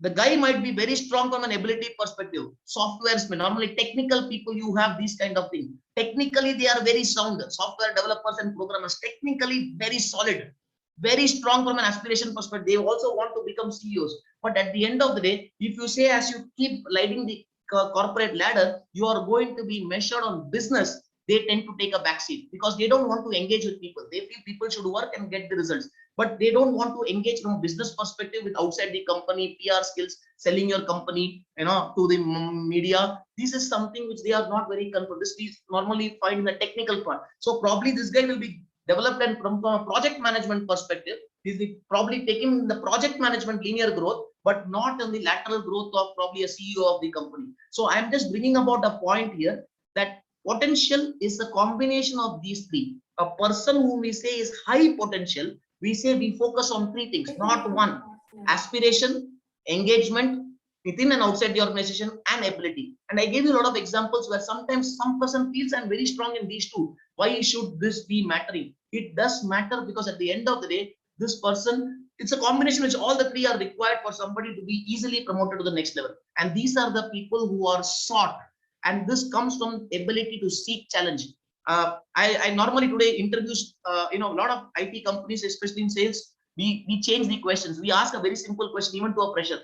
the guy might be very strong from an ability perspective. Softwares, normally technical people, you have these kind of things. Technically, they are very sound. Software developers and programmers, technically very solid, very strong from an aspiration perspective. They also want to become CEOs. But at the end of the day, if you say as you keep lighting the corporate ladder, you are going to be measured on business. They tend to take a backseat because they don't want to engage with people. They feel people should work and get the results, but they don't want to engage from a business perspective with outside the company, PR skills, selling your company, to the media. This is something which they are not very comfortable. This we normally find in the technical part. So probably this guy will be developed, and from a project management perspective, he's probably taking the project management linear growth, but not in the lateral growth of probably a CEO of the company. So I'm just bringing about a point here that potential is a combination of these three. A person who we say is high potential, we say we focus on three things, not one: aspiration, engagement within and outside the organization, and ability. And I gave you a lot of examples where sometimes some person feels I'm very strong in these two. Why should this be mattering? It does matter because at the end of the day, this person, it's a combination which all the three are required for somebody to be easily promoted to the next level. And these are the people who are sought. And this comes from ability to seek challenge. I normally today introduce, a lot of IT companies, especially in sales, we change the questions. We ask a very simple question, even to a fresher.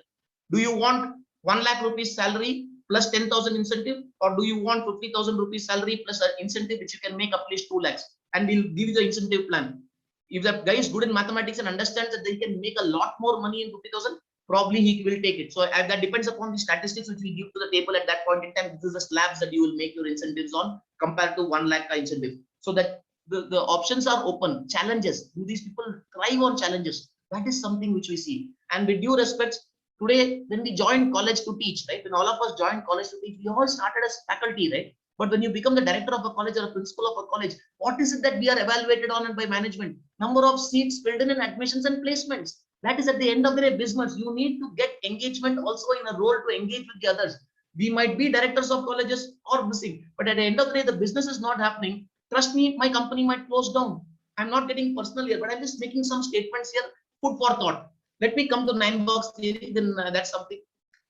Do you want 1 lakh rupees salary plus 10,000 incentive, or do you want 50,000 rupees salary plus an incentive which you can make at least 2 lakhs? And we'll give you the incentive plan. If that guy is good in mathematics and understands that they can make a lot more money in 50,000, probably he will take it. So that depends upon the statistics which we give to the table at that point in time. This is the slabs that you will make your incentives on compared to 1 lakh incentive. So that the options are open. Challenges. Do these people thrive on challenges? That is something which we see. And with due respect, today when we joined college to teach, right? When all of us joined college to teach, we all started as faculty, right? But when you become the director of a college or a principal of a college, what is it that we are evaluated on and by management? Number of seats filled in admissions and placements. That is at the end of the day business. You need to get engagement also in a role to engage with the others. We might be directors of colleges or missing, but at the end of the day, the business is not happening. Trust me, my company might close down. I'm not getting personal here, but I'm just making some statements here, food for thought. Let me come to 9-box theory, then that's something.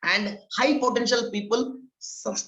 And high potential people,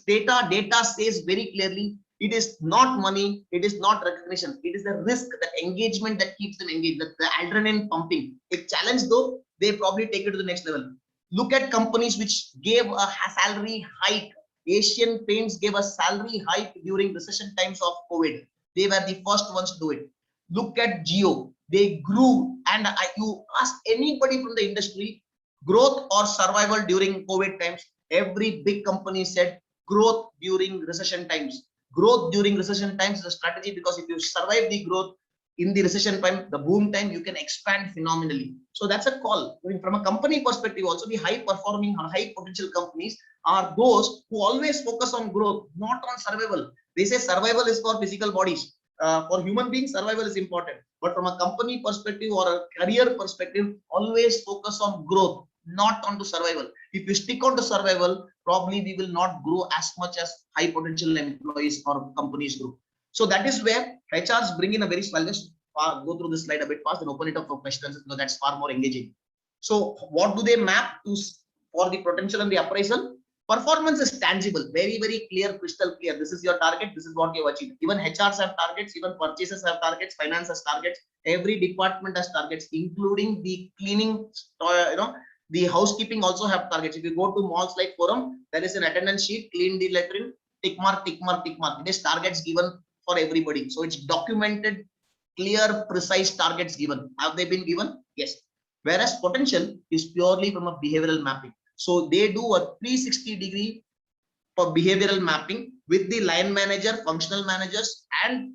data says very clearly, it is not money, it is not recognition, it is the risk, the engagement that keeps them engaged, the adrenaline pumping. If challenge though, they probably take it to the next level. Look at companies which gave a salary hike. Asian Paints gave a salary hike during recession times of COVID. They were the first ones to do it. Look at Jio. They grew, and you ask anybody from the industry, growth or survival during COVID times, every big company said growth during recession times. Growth during recession times is a strategy because if you survive the growth in the recession time, the boom time, you can expand phenomenally. So that's a call. I mean, from a company perspective, also the high performing or high potential companies are those who always focus on growth, not on survival. They say survival is for physical bodies. For human beings, survival is important. But from a company perspective or a career perspective, always focus on growth, not onto survival. If you stick on to survival, probably we will not grow as much as high potential employees or companies grow. So that is where HRs bring in a very small. Let's go through this slide a bit fast and open it up for questions because that's far more engaging. So what do they map to for the potential and the appraisal? Performance is tangible, very, very clear, crystal clear. This is your target. This is what you have achieved. Even HRs have targets, even purchases have targets, finance has targets. Every department has targets, including the cleaning, the housekeeping also have targets. If you go to malls like Forum, there is an attendance sheet, clean the latrine, tick mark, tick mark, tick mark. It is targets given for everybody. So it's documented, clear, precise targets given. Have they been given? Yes. Whereas potential is purely from a behavioral mapping. So they do a 360-degree for behavioral mapping with the line manager, functional managers, and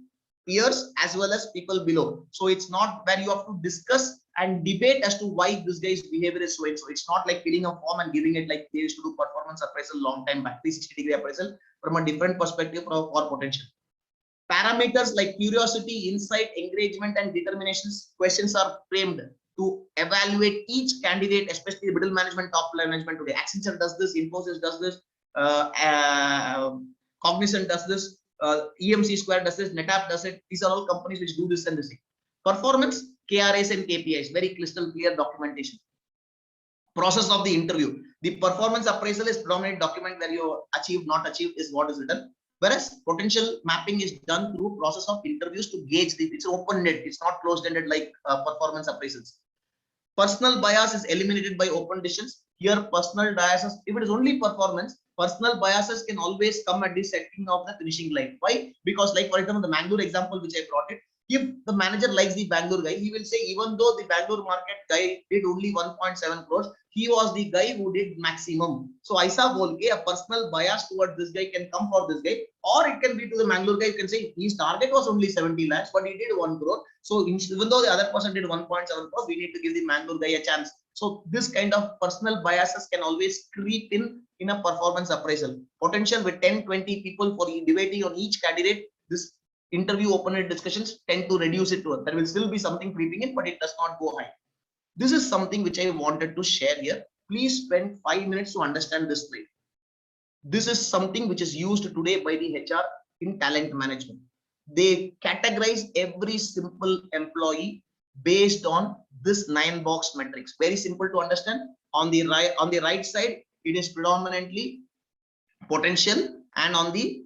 peers, as well as people below. So it's not where you have to discuss and debate as to why this guy's behavior is so and so. It's not like filling a form and giving it like they used to do performance appraisal long time back, 360-degree appraisal from a different perspective for potential. Parameters like curiosity, insight, engagement, and determinations questions are framed to evaluate each candidate, especially the middle management, top management today. Accenture does this, Infosys does this, Cognizant does this, EMC Square does this, NetApp does it. These are all companies which do this and this. Performance, KRAs and KPIs, very crystal clear documentation. Process of the interview. The performance appraisal is predominant document where you achieved, not achieved is what is written. Whereas potential mapping is done through process of interviews to gauge the, it's open-ended, it's not closed-ended like performance appraisals. Personal bias is eliminated by open decisions. Here, personal biases, if it is only performance, personal biases can always come at the setting of the finishing line. Why? Because, like for example, the Mangalore example which I brought it, if the manager likes the Bangalore guy, he will say, even though the Bangalore market guy did only 1.7 crores, he was the guy who did maximum. So Aisa bolke, a personal bias towards this guy can come for this guy, or it can be to the Mangalore guy. You can say his target was only 70 lakhs, but he did 1 crore. So even though the other person did 1.7 crores, we need to give the Mangalore guy a chance. So this kind of personal biases can always creep in a performance appraisal. Potential with 10-20 people for debating on each candidate, this interview open-ended discussions tend to reduce it to it. There will still be something creeping in, but it does not go high. This is something which I wanted to share here. Please spend 5 minutes to understand this slide. This is something which is used today by the HR in talent management. They categorize every simple employee based on this 9-box matrix. Very simple to understand. On the right side, it is predominantly potential, and on the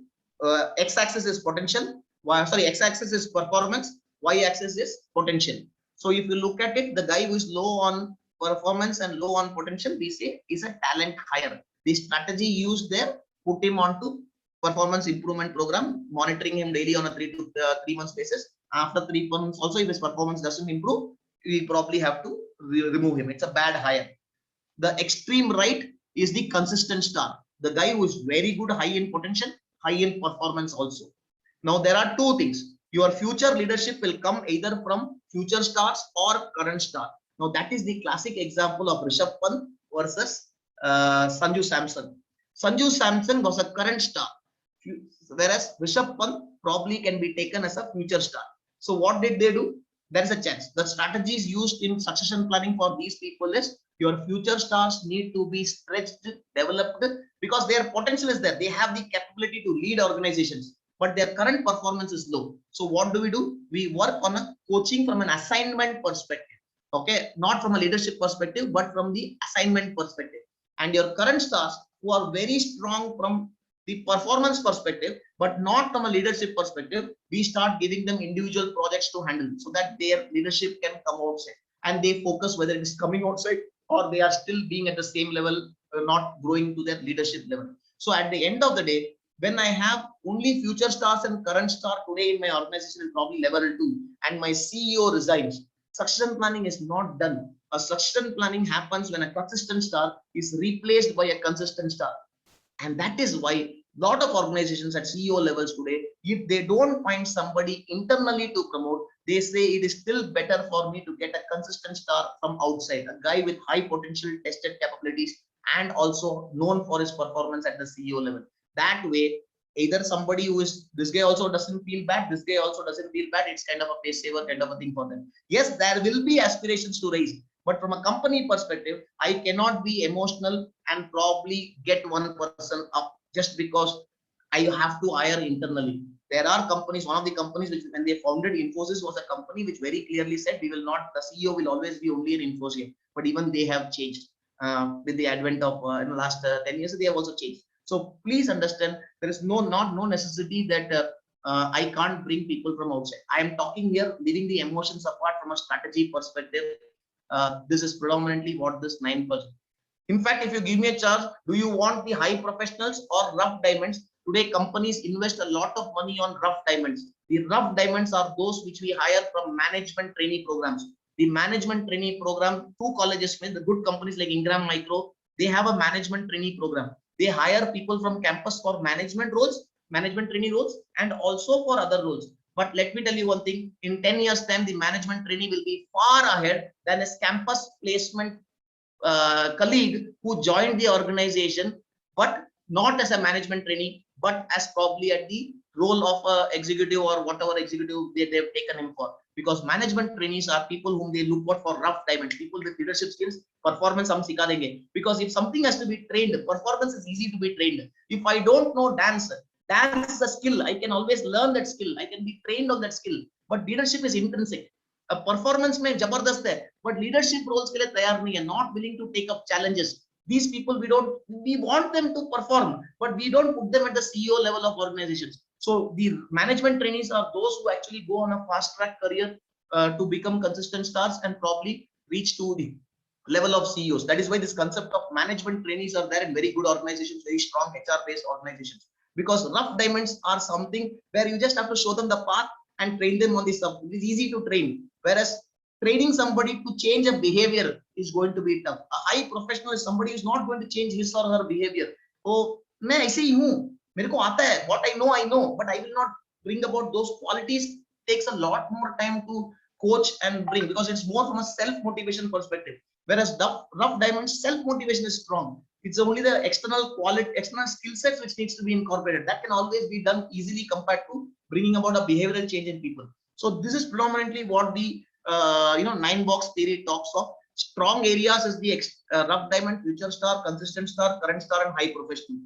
x-axis is potential. X-axis is performance, y-axis is potential. So if you look at it, the guy who is low on performance and low on potential, we say is a talent hire. The strategy used there, put him onto performance improvement program, monitoring him daily on a 3 to 3 months basis. After 3 months, also if his performance doesn't improve, we probably have to remove him. It's a bad hire. The extreme right is the consistent star. The guy who is very good, high in potential, high in performance also. Now there are two things. Your future leadership will come either from future stars or current star. Now that is the classic example of Rishabh Pant versus Sanju Samson. Sanju Samson was a current star, whereas Rishabh Pant probably can be taken as a future star. So what did they do? There is a chance. The strategies used in succession planning for these people is your future stars need to be stretched, developed, because their potential is there. They have the capability to lead organizations, but their current performance is low. So what do? We work on a coaching from an assignment perspective. Okay, not from a leadership perspective, but from the assignment perspective. And your current stars who are very strong from the performance perspective, but not from a leadership perspective, we start giving them individual projects to handle so that their leadership can come outside and they focus whether it is coming outside or they are still being at the same level, not growing to their leadership level. So at the end of the day, when I have only future stars and current star today in my organization, probably level 2, and my CEO resigns, succession planning is not done. A succession planning happens when a consistent star is replaced by a consistent star. And that is why a lot of organizations at CEO levels today, if they don't find somebody internally to promote, they say it is still better for me to get a consistent star from outside, a guy with high potential, tested capabilities, and also known for his performance at the CEO level. That way, either somebody who is, this guy also doesn't feel bad, this guy also doesn't feel bad, it's kind of a pace saver kind of a thing for them. Yes, there will be aspirations to raise, but from a company perspective, I cannot be emotional and probably get one person up just because I have to hire internally. There are companies, one of the companies which when they founded, Infosys was a company which very clearly said, we will not, the CEO will always be only an Infosys, but even they have changed. with the advent of in the last 10 years, they have also changed. So please understand, there is no necessity that I can't bring people from outside. I am talking here, leaving the emotions apart from a strategy perspective. This is predominantly what this 9%. In fact, if you give me a charge, do you want the high professionals or rough diamonds? Today, companies invest a lot of money on rough diamonds. The rough diamonds are those which we hire from management trainee programs. The management trainee program, 2 colleges, the good companies like Ingram Micro, they have a management trainee program. They hire people from campus for management roles, management trainee roles, and also for other roles. But let me tell you one thing, in 10 years time, the management trainee will be far ahead than his campus placement colleague who joined the organization, but not as a management trainee, but as probably at the role of a executive or whatever executive they've taken him for. Because management trainees are people whom they look for rough diamonds, people with leadership skills, performance hum sikha denge. Because if something has to be trained, performance is easy to be trained. If I don't know dance is a skill. I can always learn that skill. I can be trained on that skill. But leadership is intrinsic. A performance mein jabardast hai, but leadership roles ke liye tayar nahi hai, not willing to take up challenges. These people we want them to perform, but we don't put them at the CEO level of organizations. So the management trainees are those who actually go on a fast track career to become consistent stars and probably reach to the level of CEOs. That is why this concept of management trainees are there in very good organizations, very strong HR based organizations. Because rough diamonds are something where you just have to show them the path and train them on the stuff. It is easy to train. Whereas training somebody to change a behavior is going to be tough. A high professional is somebody who is not going to change his or her behavior. Oh, मैं ऐसे ही हूँ, मेरे को आता है, what I know, but I will not bring about those qualities. Takes a lot more time to coach and bring, because it's more from a self-motivation perspective. Whereas rough diamonds, self-motivation is strong. It's only the external quality, external skill sets which needs to be incorporated. That can always be done easily compared to bringing about a behavioral change in people. So this is predominantly what the 9-box theory talks of. Strong areas is the rough diamond, future star, consistent star, current star, and high professional.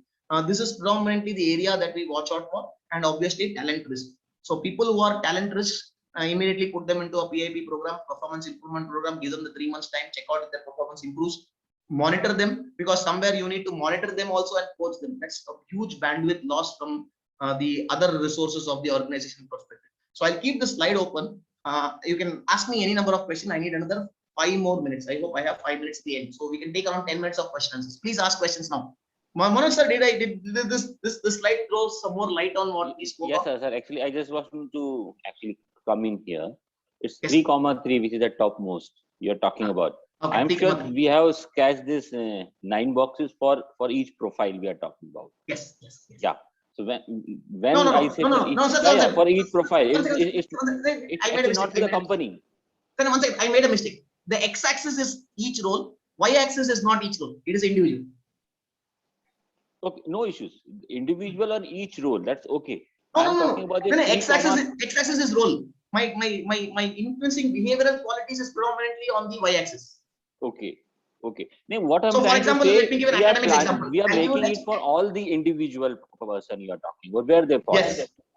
This is predominantly the area that we watch out for, and obviously talent risk. So people who are talent risk, immediately put them into a PIP program, performance improvement program, give them the 3 months time, check out if their performance improves, monitor them, because somewhere you need to monitor them also and coach them. That's a huge bandwidth loss from the other resources of the organization perspective. So I'll keep the slide open. You can ask me any number of questions. I need another 5 more minutes. I hope I have 5 minutes at the end. So we can take around 10 minutes of questions. Please ask questions now. Manoj sir, did this slide throw some more light on what we spoke Yes, of? sir. Actually, I just want to actually come in here. It's Yes. 3,3, which is the topmost you're talking about. Okay, I'm sure 3,3. we have sketched this 9 boxes for each profile we are talking about. Yes. Yeah. So when No, I say no, for each, no, sir, yeah, sir. for each profile, One second, it's one second. I made a actually not mistake. for the company. Then one second, I made a mistake. The x-axis is each role, y-axis is not each role. It is individual. Okay, no issues. Individual on each role, that's okay. No, I'm no, talking about no. the X-axis is role. My influencing behavioral qualities is predominantly on the y-axis. Okay. Now, what I'm So, for trying example, to say, let me give an we are academic example. we are I'll give you making next- it for all the individual person you are talking about, where they fall.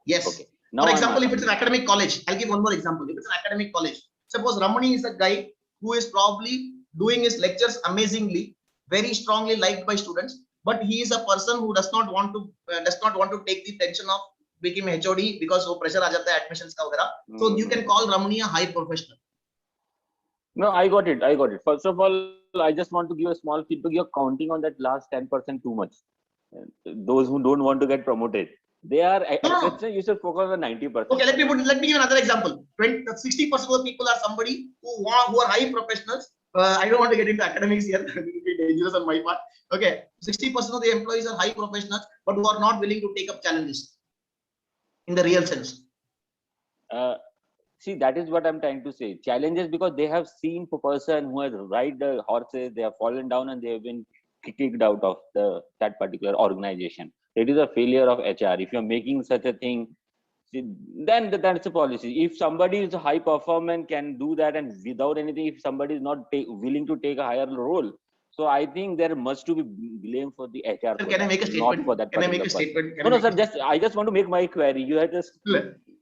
Yes. Okay. Now For I'm example, if asking. it's an academic college, I'll give one more example. If it's an academic college, suppose Ramani is a guy who is probably doing his lectures amazingly, very strongly liked by students, but he is a person who does not want to take the tension of becoming HOD because वो pressure आ जाता है admissions का वगैरह. So you can call Ramani a high professional. No, I got it. First of all, I just want to give a small feedback. You're counting on that last 10% too much. Those who don't want to get promoted, they are exceptional. You should focus on 90%. Okay, let me give another example. 60% of the people are somebody who are high professionals. I don't want to get into academics here. It will be dangerous on my part. Okay, 60% of the employees are high professionals, but who are not willing to take up challenges in the real sense. See, that is what I'm trying to say. Challenges, because they have seen a person who has ride the horses, they have fallen down and they have been kicked out of that particular organization. It is a failure of HR. If you're making such a thing, then that's a policy. If somebody is a high performer can do that, and without anything, if somebody is not willing to take a higher role, so I think there must to be blame for the HR. Sir, can I make a statement? Not for that. Can I make a statement? No, sir. I just want to make my query. You have just.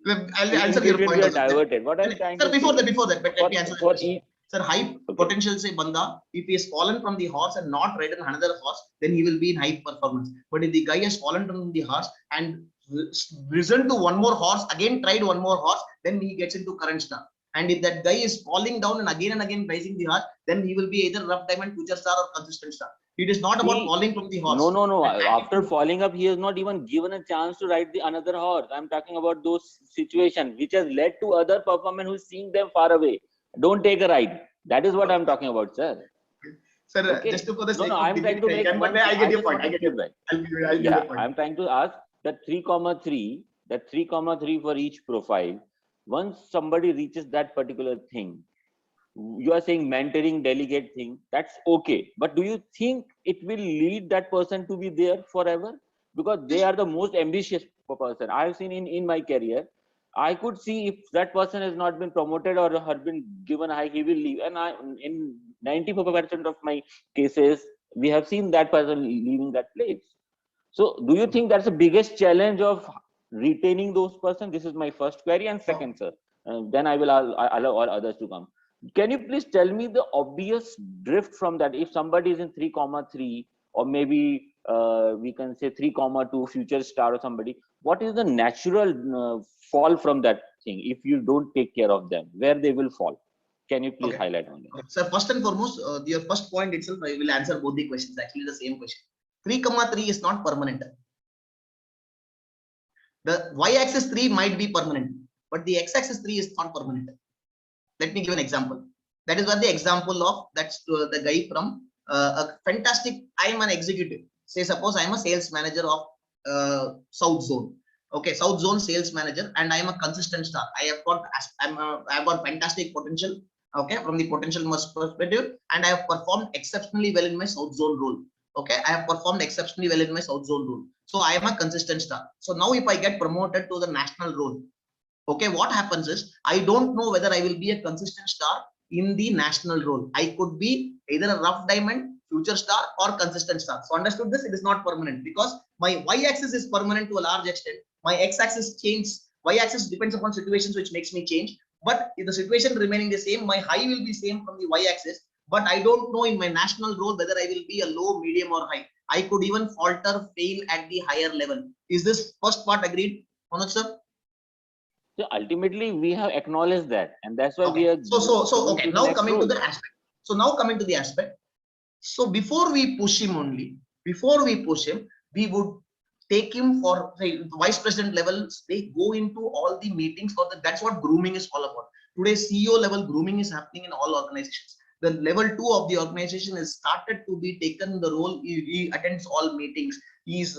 I'll answer your point. Diverted. What I'm trying Sir, to before say, that, but let me answer the question. Sir, high potential say banda, if he has fallen from the horse and not ridden another horse, then he will be in high performance. But if the guy has fallen from the horse and risen to one more horse, again tried one more horse, then he gets into current star. And if that guy is falling down and again rising the horse, then he will be either rough diamond, future star, or consistent star. It is not about falling from the horse. No. After falling up, he has not even given a chance to ride the another horse. I'm talking about those situations which has led to other performance who's seeing them far away. Don't take a ride. That is what I'm talking about, sir. Sir, Okay. just for the sake I'm of trying to make but one. I get your just point. want I to get your feedback. I'll give you Yeah, the point. I'm trying to ask that 3,3, that 3,3 for each profile. Once somebody reaches that particular thing, you are saying mentoring, delegate thing, that's okay. But do you think it will lead that person to be there forever? Because they are the most ambitious person I've seen in my career. I could see if that person has not been promoted or has been given high, he will leave. And in 94% of my cases, we have seen that person leaving that place. So do you think that's the biggest challenge of retaining those persons? This is my first query. And second, sir, then I will allow all others to come. Can you please tell me the obvious drift from that? If somebody is in 3,3, or maybe we can say 3,2 future star or somebody, what is the natural fall from that thing if you don't take care of them, where they will fall? Can you please highlight on that? Sir, first and foremost, your first point itself, I will answer both the questions. Actually, the same question. 3,3 is not permanent. The y-axis 3 might be permanent, but the x-axis 3 is not permanent. Let me give an example. That is what the example of that's the guy from a fantastic. I am an executive. Say suppose I am a sales manager of South Zone. Okay, South Zone sales manager, and I am a consistent star. I have got fantastic potential. Okay, from the potential perspective, and I have performed exceptionally well in my South Zone role. Okay, I have performed exceptionally well in my South Zone role. So I am a consistent star. So now if I get promoted to the national role, okay, what happens is I don't know whether I will be a consistent star in the national role. I could be either a rough diamond, future star, or consistent star. So understood this, it is not permanent because my y-axis is permanent to a large extent. My x-axis changes. Y-axis depends upon situations which makes me change. But if the situation remaining the same, my high will be same from the y-axis. But I don't know in my national role whether I will be a low, medium, or high. I could even falter, fail at the higher level. Is this first part agreed, Manoj sir? So ultimately, we have acknowledged that, and that's why okay. we are. So okay. Now coming to the aspect. So now coming to the aspect. So before we push him we would take him for say, vice president levels. They go into all the meetings for the. That's what grooming is all about. Today, CEO level grooming is happening in all organizations. The level 2 of the organization is started to be taken the role. He attends all meetings. He's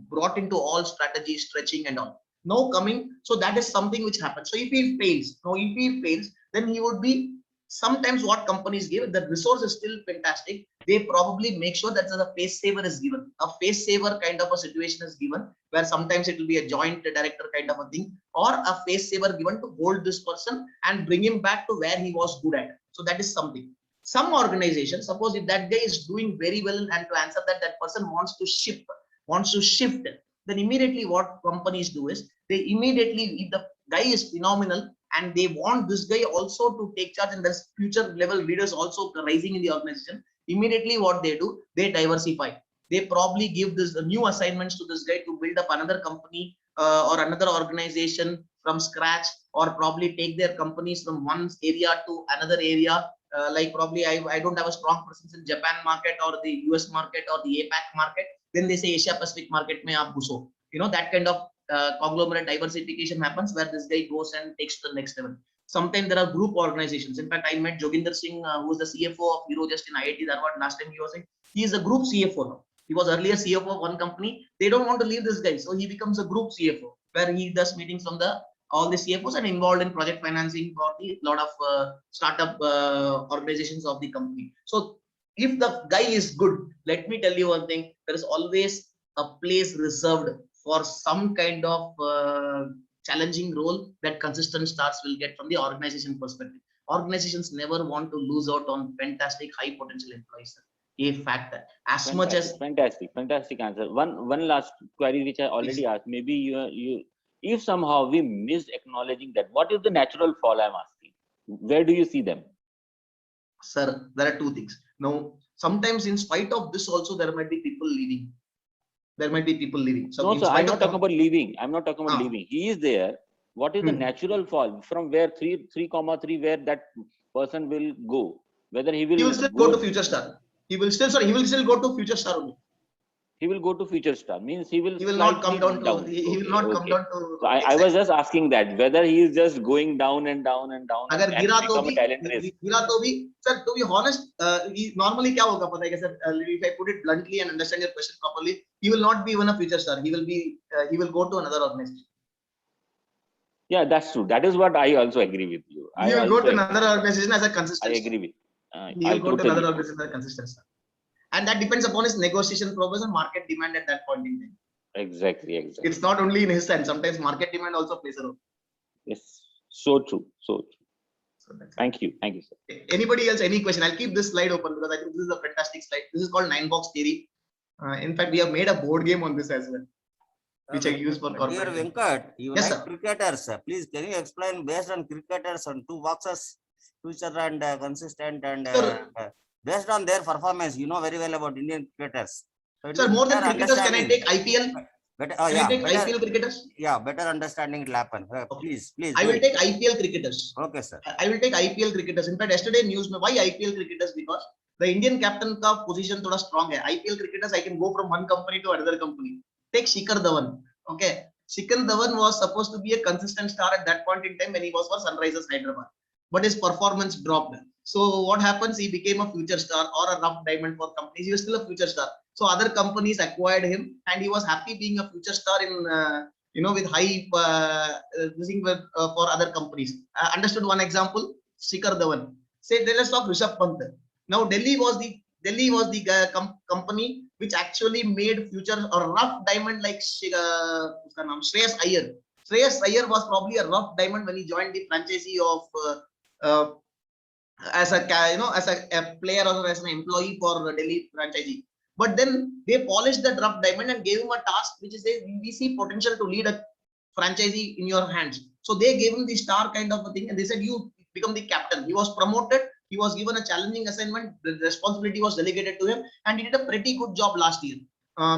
brought into all strategy, stretching, and all. Now coming, so that is something which happens. So if he fails, then he would be. Sometimes what companies give, the resource is still fantastic. They probably make sure that a face saver is given. A face saver kind of a situation is given, where sometimes it will be a joint director kind of a thing, or a face saver given to hold this person and bring him back to where he was good at. So that is something. Some organization, suppose if that guy is doing very well and to answer that person wants to shift, then immediately what companies do is they immediately, if the guy is phenomenal and they want this guy also to take charge and there's future level leaders also rising in the organization, immediately what they do, they diversify. They probably give this new assignments to this guy to build up another company or another organization from scratch, or probably take their companies from one area to another area. Like probably I don't have a strong presence in Japan market or the US market or the APAC market. Then they say Asia Pacific market mein aap ghuso. That kind of conglomerate diversification happens where this guy goes and takes to the next level. Sometimes there are group organizations. In fact, I met Joginder Singh, who was the CFO of Eurojust in IIT Dharwad. Last time he was saying he is a group CFO now. He was earlier CFO of one company. They don't want to leave this guy, so he becomes a group CFO where he does meetings from all the CFOs and involved in project financing for the lot of startup organizations of the company. So if the guy is good, let me tell you one thing: there is always a place reserved for some kind of challenging role that consistent stars will get from the organization perspective. Organizations never want to lose out on fantastic high potential employees. A factor as fantastic, much as fantastic answer. One last query which I already asked. Maybe you if somehow we missed acknowledging that, what is the natural fall? I'm asking. Where do you see them? Sir, there are two things. Now, sometimes in spite of this also, there might be people leaving. There might be people leaving. So No, in sir, I'm spite not of talking about leaving. I'm not talking about Ah. leaving. He is there. What is the natural fall from where 3,3, where that person will go? Whether he he will will still go, go to Future Star. He will still, sorry, he will still go to Future Star only. he will go to Future Star. Means he will He will not come slightly down to, down. he will Okay, not come okay. down to. So I was just asking that whether he is just going down and down and down अगर and गिरा तो become a भी talent risk. गिरा तो भी sir, to be honest, normally क्या होगा पता है क्या sir, if I put it bluntly and understand your question properly, he will not be even a Future Star. He will be he will go to another organization. Yeah, that's true. That is what I also agree with you. He will go to another organization as a I consistent star. agree with. He will I go to totally another agree. organization as a consistent star. And that depends upon his negotiation progress and market demand at that point in time. Exactly, exactly. It's not only in his hand. Sometimes market demand also plays a role. Yes, so true, so true. So that's it. Thank you, sir. Anybody else, any question? I'll keep this slide open because I think this is a fantastic slide. This is called 9-box theory. In fact, we have made a board game on this as well, which I use for Dear corporate. Venkat, you Yes, like sir. cricketers. Please, can you explain based on cricketers on 2 boxes, future and consistent, and based on their performance, you know very well about Indian cricketers. So Sir, more than cricketers, can I take IPL? Better, Can yeah, I take better, IPL cricketers? yeah, better understanding will happen. Okay. Please. I do will it. take IPL cricketers. Okay, sir. I will take IPL cricketers. In fact, yesterday news, why IPL cricketers? Because the Indian captain ka position thoda strong hai. IPL cricketers, I can go from one company to another company. Take Shikhar Dhawan. Okay. Shikhar Dhawan was supposed to be a consistent star at that point in time when he was for Sunrisers Hyderabad. But his performance dropped. So what happens? He became a future star or a rough diamond for companies. He was still a future star. So other companies acquired him and he was happy being a future star in, with high for other companies. Understood one example, Shikhar Dhawan. Say, let's talk Rishabh Pant. Now Delhi was the company which actually made future or rough diamond like Shreyas Iyer. Shreyas Iyer was probably a rough diamond when he joined the franchisee of as a player or as an employee for Delhi franchisee. But then they polished the rough diamond and gave him a task which is we see potential to lead a franchisee in your hands. So they gave him the star kind of a thing and they said you become the captain. He was promoted. He was given a challenging assignment. The responsibility was delegated to him and he did a pretty good job last year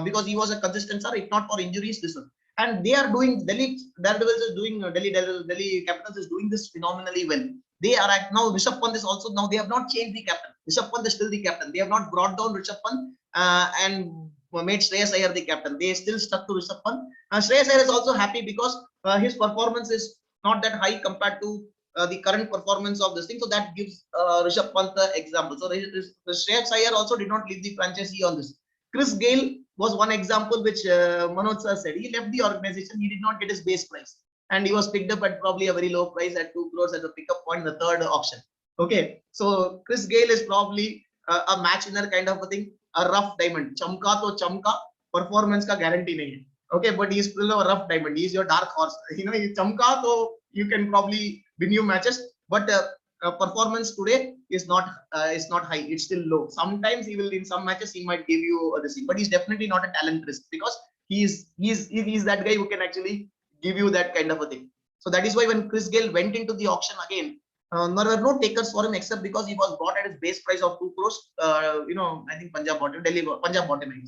because he was a consistent star, if not for injuries. This one. And they are doing Delhi Daredevils is doing Delhi Capitals is doing this phenomenally well. They are at now. Rishabh Pant is also now. They have not changed the captain. Rishabh Pant is still the captain. They have not brought down Rishabh Pant and made Shreyas Iyer the captain. They still stuck to Rishabh Pant. Shreyas Iyer is also happy because his performance is not that high compared to the current performance of this thing. So that gives Rishabh Pant the example. So Shreyas Iyer also did not leave the franchisee on this. Chris Gayle was one example which Manoj sir said. He left the organization. He did not get his base price. And he was picked up at probably a very low price at 2 crores as a pickup point in the third auction. Okay. So Chris Gayle is probably a match winner kind of a thing. A rough diamond. Chamka to chamka. Performance ka guarantee nahi hai. Okay. But he is still a rough diamond. He is your dark horse. Chamka to you can probably win your matches. But performance today is not high. It's still low. Sometimes he will in some matches he might give you this thing, but he's definitely not a talent risk because he's that guy who can actually give you that kind of a thing. So that is why when Chris Gayle went into the auction again, there were no takers for him except because he was bought at his base price of 2 crores. I think Punjab bought him. Punjab bought him.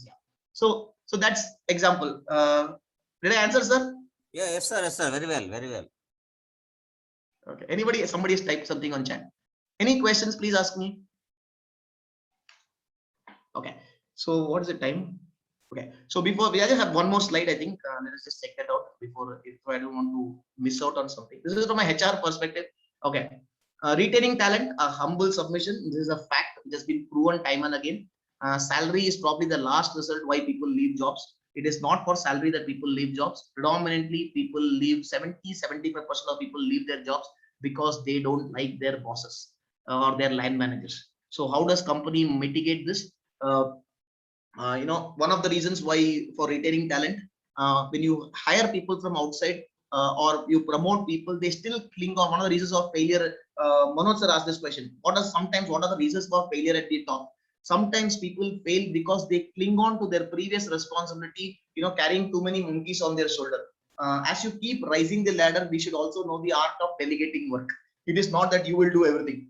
So that's example. Did I answer, sir? Yeah, yes, sir. Very well. Okay. Somebody has typed something on chat. Any questions, please ask me. Okay. So what is the time? Okay. So before we just have one more slide, I think. Let us just check that out before, if I don't want to miss out on something. This is from my HR perspective. Okay. Retaining talent, a humble submission. This is a fact which has been proven time and again. Salary is probably the last result why people leave jobs. It is not for salary that people leave jobs. Predominantly, people leave 70-75% of people leave their jobs because they don't like their bosses or their line managers. So how does company mitigate this? One of the reasons why for retaining talent, when you hire people from outside or you promote people, they still cling on. One of the reasons of failure, Manoj sir asked this question. What are the reasons for failure at the top? Sometimes people fail because they cling on to their previous responsibility, carrying too many monkeys on their shoulder. As you keep rising the ladder, we should also know the art of delegating work. It is not that you will do everything.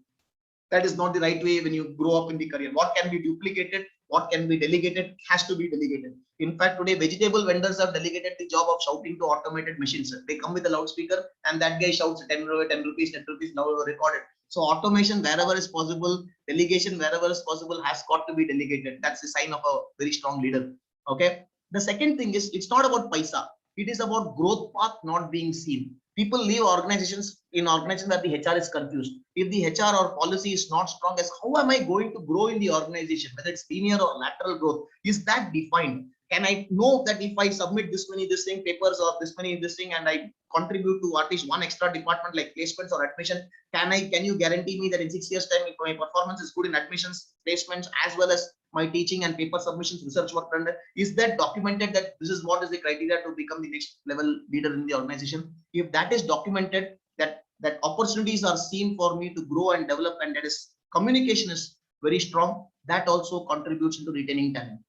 that is not the right way when you grow up in the career. What can be duplicated, what can be delegated, has to be delegated. In fact, today vegetable vendors have delegated the job of shouting to automated machines. They come with a loudspeaker and that guy shouts 10 rupees, now recorded. So automation wherever is possible, delegation wherever is possible has got to be delegated. That's the sign of a very strong leader. Okay. The second thing is, it's not about paisa. It is about growth path not being seen. People leave organizations in organizations that the HR is confused. If the HR or policy is not strong, as how am I going to grow in the organization, whether it's linear or lateral growth, is that defined? Can I know that if I submit this many papers or this many and I contribute to at least one extra department like placements or admission, can you guarantee me that in 6 years time, if my performance is good in admissions, placements, as well as my teaching and paper submissions, research work done, is that documented that this is what is the criteria to become the next level leader in the organization? If that is documented, that opportunities are seen for me to grow and develop, and that is communication is very strong, that also contributes into retaining talent.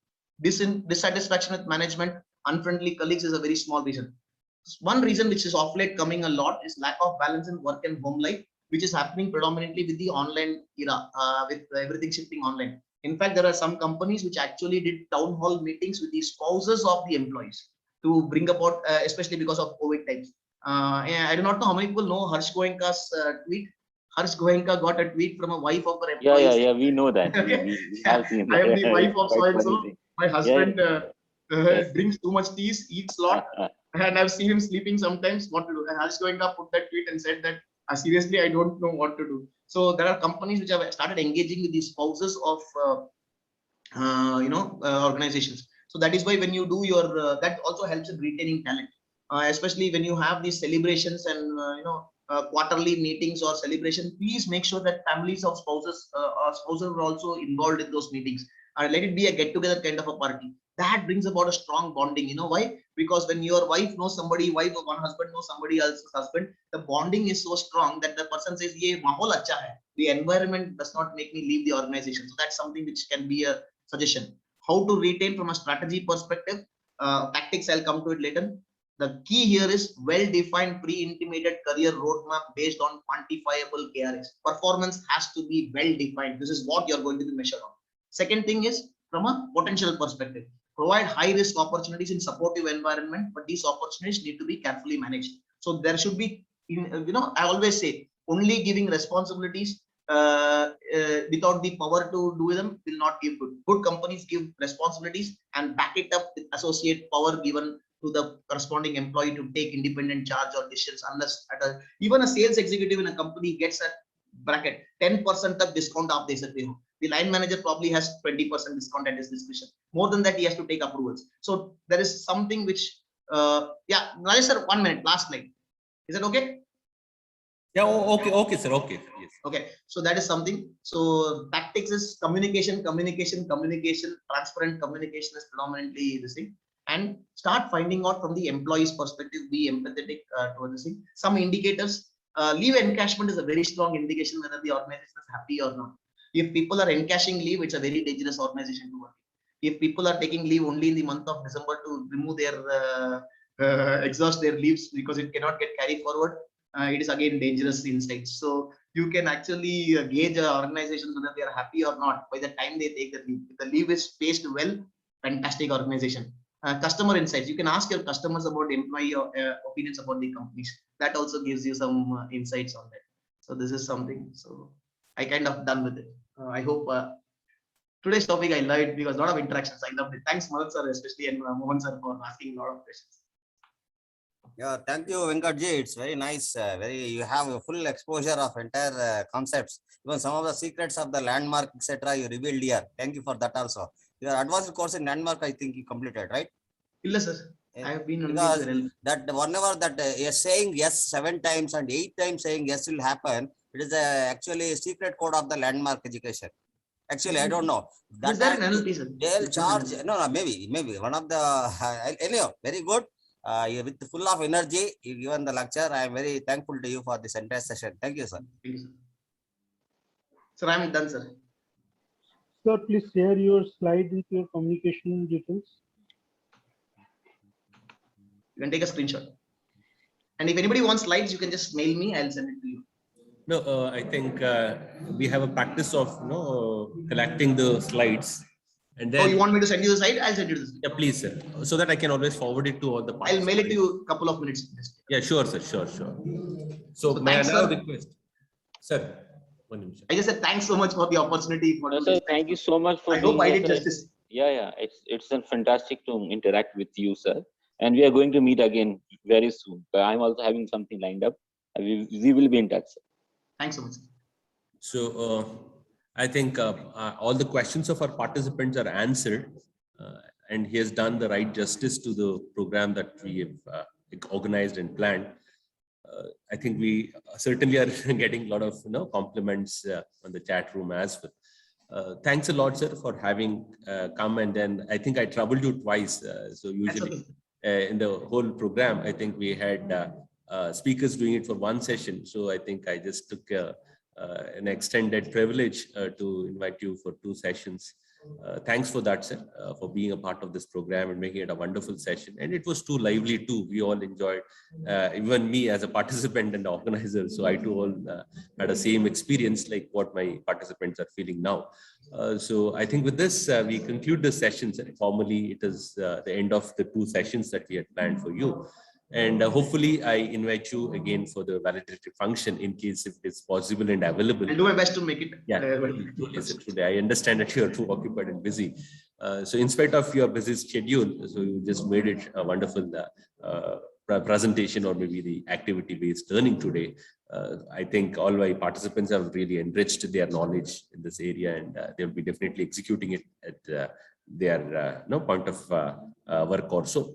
Dissatisfaction with management, unfriendly colleagues is a very small reason. One reason which is of late coming a lot is lack of balance in work and home life, which is happening predominantly with the online era, with everything shifting online. In fact, there are some companies which actually did town hall meetings with the spouses of the employees to bring about, especially because of COVID times. I do not know how many people know Harsh Goenka's tweet. Harsh Goenka got a tweet from a wife of her employees. Yeah, we know that. We have seen that. I am the wife of so and so. My husband Yes. drinks too much tea, eats a lot, and I've seen him sleeping sometimes. What to do? And Harsh Goenka put that tweet and said that seriously, I don't know what to do. So there are companies which have started engaging with the spouses of organizations. So that is why when you do your that also helps in retaining talent, especially when you have these celebrations and quarterly meetings or celebration. Please make sure that families of spouses are also involved in those meetings. Let it be a get-together kind of a party. That brings about a strong bonding. You know why? Because when your wife knows somebody, wife of one husband knows somebody else's husband, the bonding is so strong that the person says, "Ye mahol acha hai." The environment does not make me leave the organization. So that's something which can be a suggestion. How to retain from a strategy perspective, tactics, I'll come to it later. The key here is well-defined pre-intimated career roadmap based on quantifiable KRAs. Performance has to be well-defined. This is what you're going to be measured on. Second thing is from a potential perspective, provide high-risk opportunities in supportive environment, but these opportunities need to be carefully managed. So there should be, I always say, only giving responsibilities without the power to do them will not give good. Good companies give responsibilities and back it up with associate power given to the corresponding employee to take independent charge or decisions, unless even a sales executive in a company gets a bracket 10% of discount of this. The line manager probably has 20% discount at his discretion. More than that, he has to take approvals. So there is something which Rajesh sir, 1 minute, last line. Is that okay? Yeah, okay, sir. Okay. Yes. Okay, so that is something. So tactics is communication. Transparent communication is predominantly this thing. And start finding out from the employee's perspective, be empathetic towards this thing. Some indicators, leave encashment is a very strong indication whether the organization is happy or not. If people are encashing leave, it's a very dangerous organization to work. If people are taking leave only in the month of December to remove their exhaust their leaves because it cannot get carried forward, it is again dangerous insights. So you can actually gauge organizations whether they are happy or not by the time they take the leave. If the leave is paced well, fantastic organization. Customer insights, you can ask your customers about employee opinions about the companies. That also gives you some insights on that. So this is something. So I kind of done with it. I hope today's topic I liked because a lot of interactions. I loved it. Thanks, Madhu sir, especially, and Mohan sir for asking a lot of questions. Yeah, thank you, Venkatji. It's very nice. You have a full exposure of entire concepts. Even some of the secrets of the landmark, etc. You revealed here. Thank you for that also. Your advanced course in landmark, I think you completed, right? Yes, sir. I have been because that whenever that you're saying yes 7 times and 8 times saying yes will happen, it is actually a secret code of the landmark education. Actually, I don't know. Is there an NLP, sir? They'll charge. No, maybe one of the anyhow, very good. You with full of energy, you given the lecture. I am very thankful to you for this entire session. Thank you, sir. Thank you, sir. Sir, I am done, sir. Sir, please share your slide with your communication details. You can take a screenshot. And if anybody wants slides, you can just mail me. I'll send it to you. No, I think we have a practice of collecting the slides, and then Oh, you want me to send you the slide? I'll send you the slide. yeah, please, sir, so that I can always forward it to all the I'll mail it to participants. you a couple of minutes. Yeah, sure, sir, sure. So So may I thanks, now sir. request, sir, one minute. I just said thanks so much for the opportunity. For No, doing sir, this. thank you so much for I hope being I here, did sir. justice. Yeah, it's fantastic to interact with you, sir. And we are going to meet again very soon. But I'm also having something lined up. We will be in touch, sir. Thanks so much. So I think all the questions of our participants are answered, and he has done the right justice to the program that we have organized and planned. I think we certainly are getting a lot of compliments on the chat room as well. Thanks a lot, sir, for having come. And then I think I troubled you twice. So usually in the whole program, I think we had speakers doing it for one session. So I think I just took an extended privilege to invite you for 2 sessions. Thanks for that, sir, for being a part of this program and making it a wonderful session. And it was too lively too. We all enjoyed, even me as a participant and organizer. So I too all had the same experience like what my participants are feeling now. So I think with this, we conclude the sessions. Formally, it is the end of the 2 sessions that we had planned for you. And hopefully I invite you again for the validatory function in case if it's possible and available. I'll do my best to make it. Yeah, I understand that you're too occupied and busy. So in spite of your busy schedule, so you just made it a wonderful presentation or maybe the activity-based learning today. I think all my participants have really enriched their knowledge in this area, and they'll be definitely executing it at their point of work also.